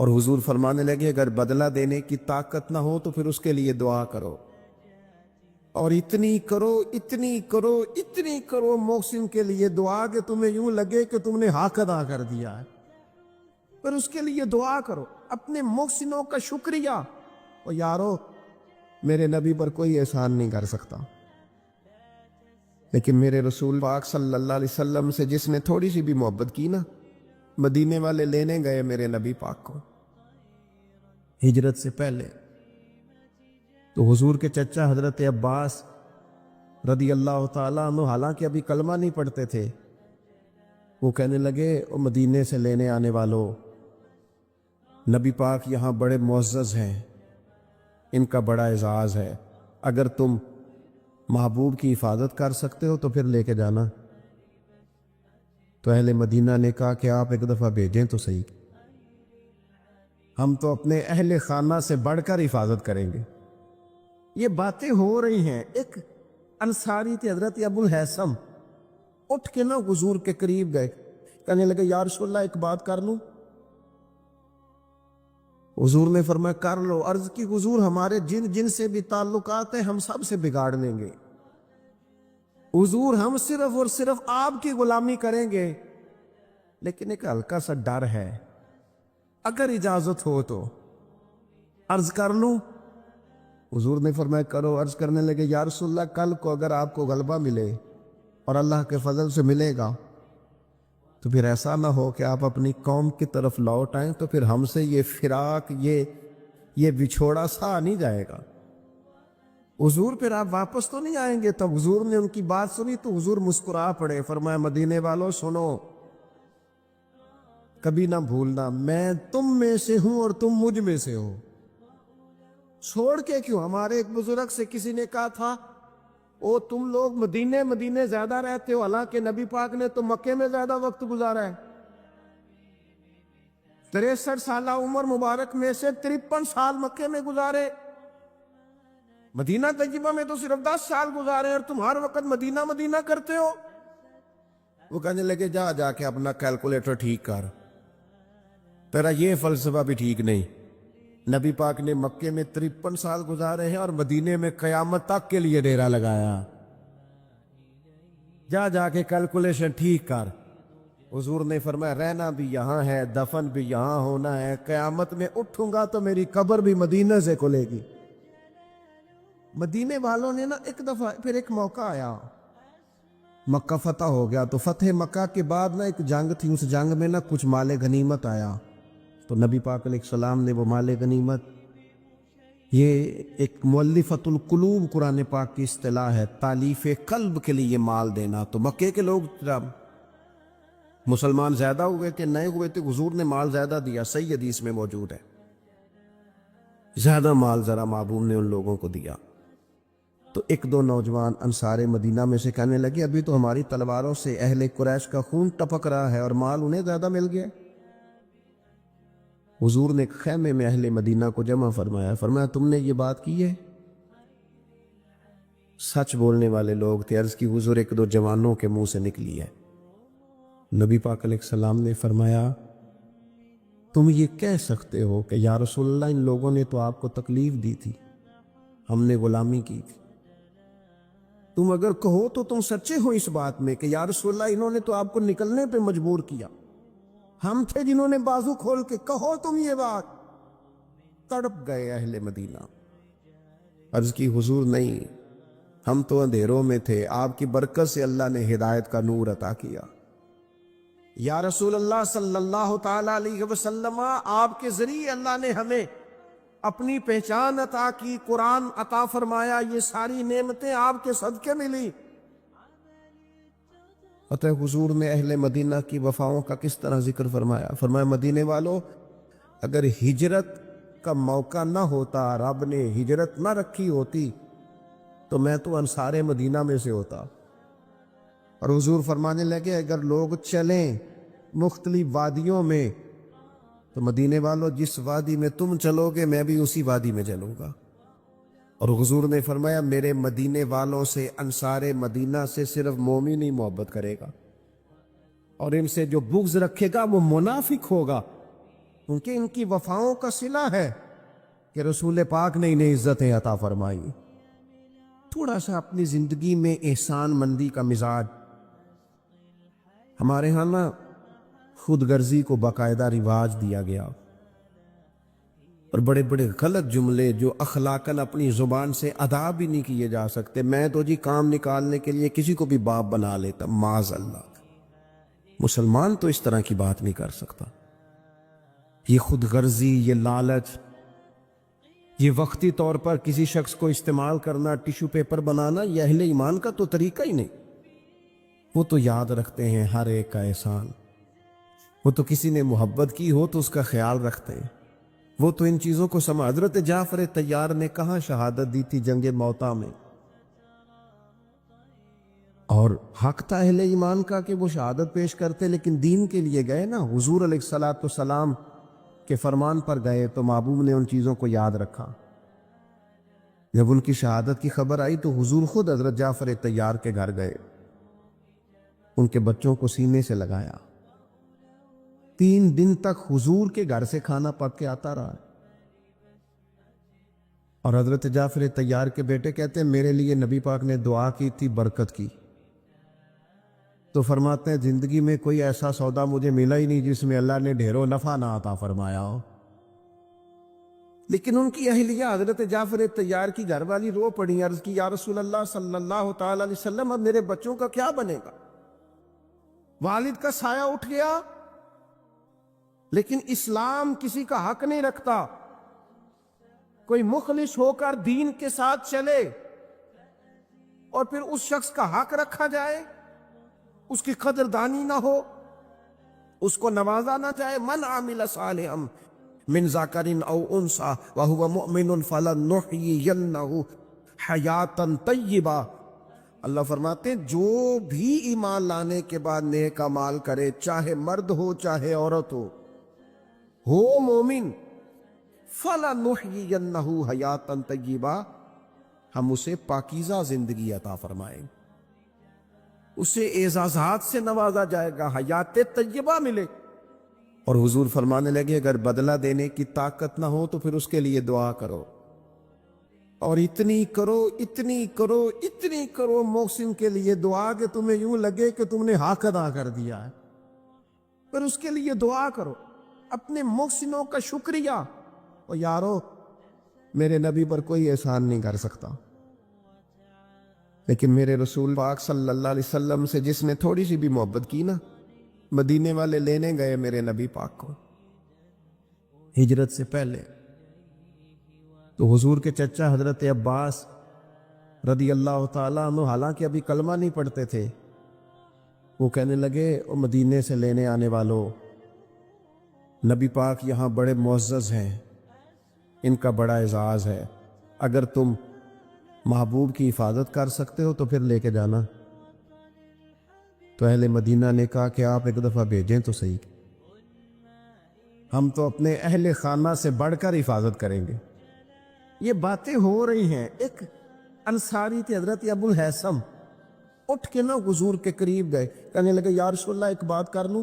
اور حضور فرمانے لگے اگر بدلہ دینے کی طاقت نہ ہو تو پھر اس کے لیے دعا کرو، اور اتنی کرو اتنی کرو اتنی کرو محسن کے لیے دعا کہ تمہیں یوں لگے کہ تم نے حق ادا کر دیا ہے، پھر اس کے لیے دعا کرو، اپنے محسنوں کا شکریہ۔ اور یارو میرے نبی پر کوئی احسان نہیں کر سکتا، لیکن میرے رسول پاک صلی اللہ علیہ وسلم سے جس نے تھوڑی سی بھی محبت کی نا، مدینے والے لینے گئے میرے نبی پاک کو ہجرت سے پہلے، تو حضور کے چچا حضرت عباس رضی اللہ تعالیٰ عنہ حالانکہ ابھی کلمہ نہیں پڑھتے تھے، وہ کہنے لگے او مدینے سے لینے آنے والوں، نبی پاک یہاں بڑے معزز ہیں، ان کا بڑا اعزاز ہے، اگر تم محبوب کی حفاظت کر سکتے ہو تو پھر لے کے جانا۔ تو اہل مدینہ نے کہا کہ آپ ایک دفعہ بھیجیں تو صحیح، ہم تو اپنے اہل خانہ سے بڑھ کر حفاظت کریں گے۔ یہ باتیں ہو رہی ہیں، ایک انصاری تھے حضرت ابو الحیثم، اٹھ کے نا حضور کے قریب گئے، کہنے لگے یا رسول اللہ ایک بات کر لوں؟ حضور نے فرمایا کر لو۔ عرض کی حضور ہمارے جن جن سے بھی تعلقات ہیں ہم سب سے بگاڑ لیں گے، حضور ہم صرف اور صرف آپ کی غلامی کریں گے، لیکن ایک ہلکا سا ڈر ہے، اگر اجازت ہو تو عرض کر لوں؟ حضور نے فرمایا کرو۔ عرض کرنے لگے یا رسول اللہ کل کو اگر آپ کو غلبہ ملے اور اللہ کے فضل سے ملے گا تو پھر ایسا نہ ہو کہ آپ اپنی قوم کی طرف لوٹ آئیں تو پھر ہم سے یہ فراق یہ بچھوڑا سا نہیں جائے گا، حضور پھر آپ واپس تو نہیں آئیں گے؟ تب حضور نے ان کی بات سنی تو حضور مسکرا پڑے، فرمایا مدینے والوں سنو، کبھی نہ بھولنا میں تم میں سے ہوں اور تم مجھ میں سے ہو، چھوڑ کے کیوں؟ ہمارے ایک بزرگ سے کسی نے کہا تھا او تم لوگ مدینے زیادہ رہتے ہو، حالانکہ نبی پاک نے تو مکے میں زیادہ وقت گزارا ہے، 63 سالہ عمر مبارک میں سے 53 سال مکے میں گزارے، مدینہ طیبہ میں تو صرف 10 سال گزارے اور تم ہر وقت مدینہ کرتے ہو۔ وہ کہنے لگے جا کے اپنا کیلکولیٹر ٹھیک کر، تیرا یہ فلسفہ بھی ٹھیک نہیں، نبی پاک نے مکے میں 53 سال گزارے ہیں اور مدینے میں قیامت تک کے لیے ڈیرا لگایا، جا کے کیلکولیشن ٹھیک کر۔ حضور نے فرمایا رہنا بھی یہاں ہے، دفن بھی یہاں ہونا ہے، قیامت میں اٹھوں گا تو میری قبر بھی مدینہ سے کھلے گی۔ مدینے والوں نے نا ایک دفعہ پھر ایک موقع آیا، مکہ فتح ہو گیا، تو فتح مکہ کے بعد نا ایک جنگ تھی، اس جنگ میں نا کچھ مال غنیمت آیا، تو نبی پاک علیہ السلام نے وہ مال غنیمت، یہ ایک مؤلفۃ القلوب قرآن پاک کی اصطلاح ہے، تالیف قلب کے لیے مال دینا۔ تو مکے کے لوگ جب مسلمان زیادہ ہوئے تھے، نئے ہوئے تھے، حضور نے مال زیادہ دیا، صحیح حدیث میں موجود ہے، زیادہ مال ذرا محبوب نے ان لوگوں کو دیا۔ تو ایک دو نوجوان انصار مدینہ میں سے کہنے لگے ابھی تو ہماری تلواروں سے اہل قریش کا خون ٹپک رہا ہے اور مال انہیں زیادہ مل گیا۔ حضور نے ایک خیمے میں اہل مدینہ کو جمع فرمایا، فرمایا تم نے یہ بات کی ہے؟ سچ بولنے والے لوگ تھے، عرض کی حضور ایک دو جوانوں کے منہ سے نکلی ہے۔ نبی پاک علیہ السلام نے فرمایا تم یہ کہہ سکتے ہو کہ یا رسول اللہ ان لوگوں نے تو آپ کو تکلیف دی تھی، ہم نے غلامی کی تھی، تم اگر کہو تو تم سچے ہو اس بات میں کہ یا رسول اللہ انہوں نے تو آپ کو نکلنے پہ مجبور کیا، ہم تھے جنہوں نے بازو کھول کے، کہو تم یہ بات۔ تڑپ گئے اہل مدینہ، عرض کی حضور نہیں، ہم تو اندھیروں میں تھے، آپ کی برکت سے اللہ نے ہدایت کا نور عطا کیا۔ یا رسول اللہ صلی اللہ تعالی علیہ وسلم، آپ کے ذریعے اللہ نے ہمیں اپنی پہچان عطا کی، قرآن عطا فرمایا، یہ ساری نعمتیں آپ کے صدقے ملی۔ فتح حضور نے اہل مدینہ کی وفاؤں کا کس طرح ذکر فرمایا، فرمایا مدینے والوں اگر ہجرت کا موقع نہ ہوتا، رب نے ہجرت نہ رکھی ہوتی تو میں تو انصار مدینہ میں سے ہوتا۔ اور حضور فرمانے لگے اگر لوگ چلیں مختلف وادیوں میں تو مدینے والوں جس وادی میں تم چلو گے میں بھی اسی وادی میں چلوں گا۔ اور حضور نے فرمایا میرے مدینے والوں سے، انصار مدینہ سے صرف مومن ہی محبت کرے گا، اور ان سے جو بغض رکھے گا وہ منافق ہوگا، کیونکہ ان کی وفاؤں کا صلہ ہے کہ رسول پاک نے انہیں عزتیں عطا فرمائی۔ تھوڑا سا اپنی زندگی میں احسان مندی کا مزاج، ہمارے ہاں نا خود غرضی کو باقاعدہ رواج دیا گیا، اور بڑے بڑے غلط جملے جو اخلاقاً اپنی زبان سے ادا بھی نہیں کیے جا سکتے، میں تو جی کام نکالنے کے لیے کسی کو بھی باپ بنا لیتا، معاذ اللہ، مسلمان تو اس طرح کی بات نہیں کر سکتا۔ یہ خود غرضی، یہ لالچ، یہ وقتی طور پر کسی شخص کو استعمال کرنا، ٹیشو پیپر بنانا، یہ اہل ایمان کا تو طریقہ ہی نہیں۔ وہ تو یاد رکھتے ہیں ہر ایک کا احسان، وہ تو کسی نے محبت کی ہو تو اس کا خیال رکھتے ہیں، وہ تو ان چیزوں کو سمجھ۔ حضرت جعفر طیار نے کہاں شہادت دی تھی؟ جنگ موتا میں، اور حق تھا اہل ایمان کا کہ وہ شہادت پیش کرتے، لیکن دین کے لیے گئے نا، حضور علیہ الصلاۃ والسلام کے فرمان پر گئے تو محبوب نے ان چیزوں کو یاد رکھا۔ جب ان کی شہادت کی خبر آئی تو حضور خود حضرت جعفر طیار کے گھر گئے، ان کے بچوں کو سینے سے لگایا، 3 دن تک حضور کے گھر سے کھانا پک کے آتا رہا۔ اور حضرت جعفر طیار کے بیٹے کہتے ہیں میرے لیے نبی پاک نے دعا کی تھی برکت کی، تو فرماتے ہیں زندگی میں کوئی ایسا سودا مجھے ملا ہی نہیں جس میں اللہ نے ڈھیروں نفع نہ عطا فرمایا ہو۔ لیکن ان کی اہلیہ حضرت جعفر طیار کی گھر والی رو پڑی، عرض کی یا رسول اللہ صلی اللہ تعالی علیہ وسلم اب میرے بچوں کا کیا بنے گا؟ والد کا سایہ اٹھ گیا، لیکن اسلام کسی کا حق نہیں رکھتا، کوئی مخلص ہو کر دین کے ساتھ چلے اور پھر اس شخص کا حق رکھا جائے، اس کی قدردانی نہ ہو، اس کو نوازا نہ جائے۔ من عامل صالحا من ذکر او انثی وهو مؤمن فلنحیینہ حیاتا طیبہ۔ اللہ فرماتے ہیں جو بھی ایمان لانے کے بعد نیک اعمال کرے، چاہے مرد ہو چاہے عورت ہو مومن، فَلَنُحْيِيَنَّهُ حَيَاةً طَيِّبَةً، ہم اسے پاکیزہ زندگی عطا فرمائیں، اسے اعزازات سے نوازا جائے گا، حیات طیبہ ملے۔ اور حضور فرمانے لگے اگر بدلہ دینے کی طاقت نہ ہو تو پھر اس کے لیے دعا کرو، اور اتنی کرو اتنی کرو اتنی کرو محسن کے لیے دعا کہ تمہیں یوں لگے کہ تم نے حق ادا کر دیا ہے۔ پھر اس کے لیے دعا کرو، اپنے محسنوں کا شکریہ۔ اور یارو، میرے نبی پر کوئی احسان نہیں کر سکتا، لیکن میرے رسول پاک صلی اللہ علیہ وسلم سے جس نے تھوڑی سی بھی محبت کی نا، مدینے والے لینے گئے میرے نبی پاک کو ہجرت سے پہلے، تو حضور کے چچا حضرت عباس رضی اللہ تعالیٰ عنہ حالانکہ ابھی کلمہ نہیں پڑھتے تھے، وہ کہنے لگے او مدینے سے لینے آنے والوں، نبی پاک یہاں بڑے معزز ہیں، ان کا بڑا اعزاز ہے، اگر تم محبوب کی حفاظت کر سکتے ہو تو پھر لے کے جانا۔ تو اہل مدینہ نے کہا کہ آپ ایک دفعہ بھیجیں تو صحیح، ہم تو اپنے اہل خانہ سے بڑھ کر حفاظت کریں گے۔ یہ باتیں ہو رہی ہیں، ایک انصاری تھے حضرت ابو الحیثم، اٹھ کے نا حضور کے قریب گئے، کہنے لگے یا رسول اللہ ایک بات کر لوں؟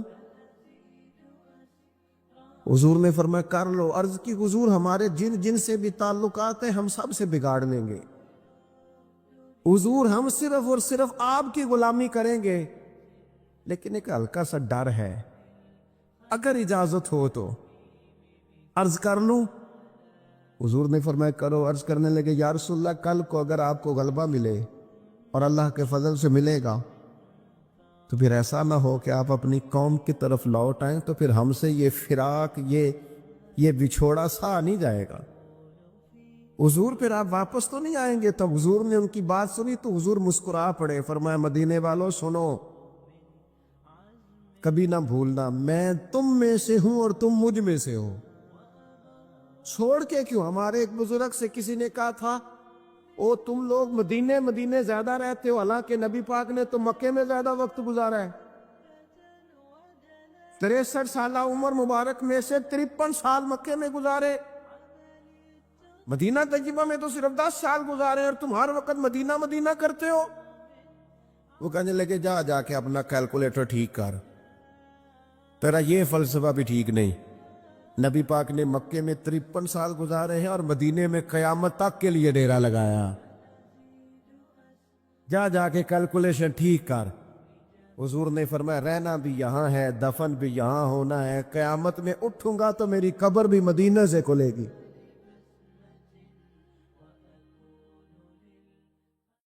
حضور نے فرمایا کر لو۔ عرض کی حضور ہمارے جن جن سے بھی تعلقات ہیں ہم سب سے بگاڑ لیں گے، حضور ہم صرف اور صرف آپ کی غلامی کریں گے، لیکن ایک ہلکا سا ڈر ہے، اگر اجازت ہو تو عرض کر لوں؟ حضور نے فرمایا کرو۔ عرض کرنے لگے یا رسول اللہ کل کو اگر آپ کو غلبہ ملے اور اللہ کے فضل سے ملے گا تو پھر ایسا نہ ہو کہ آپ اپنی قوم کی طرف لوٹ آئیں، تو پھر ہم سے یہ فراق، یہ بچھوڑا سا نہیں جائے گا۔ حضور پھر آپ واپس تو نہیں آئیں گے؟ تب حضور نے ان کی بات سنی تو حضور مسکرا پڑے، فرمایا مدینے والوں سنو، کبھی نہ بھولنا میں تم میں سے ہوں اور تم مجھ میں سے ہو۔ چھوڑ کے کیوں؟ ہمارے ایک بزرگ سے کسی نے کہا تھا او تم لوگ مدینے زیادہ رہتے ہو، حالانکہ نبی پاک نے تو مکے میں زیادہ وقت گزارا ہے۔ 63 سالہ عمر مبارک میں سے 53 سال مکے میں گزارے، مدینہ طیبہ میں تو صرف 10 سال گزارے، اور تم ہر وقت مدینہ کرتے ہو۔ وہ کہنے لگے جا کے اپنا کیلکولیٹر ٹھیک کر، تیرا یہ فلسفہ بھی ٹھیک نہیں۔ نبی پاک نے مکے میں 53 سال گزارے ہیں اور مدینے میں قیامت تک کے لیے ڈیرا لگایا، جا کے کیلکولیشن ٹھیک کر۔ حضور نے فرمایا رہنا بھی یہاں ہے، دفن بھی یہاں ہونا ہے، قیامت میں اٹھوں گا تو میری قبر بھی مدینہ سے کھلے گی۔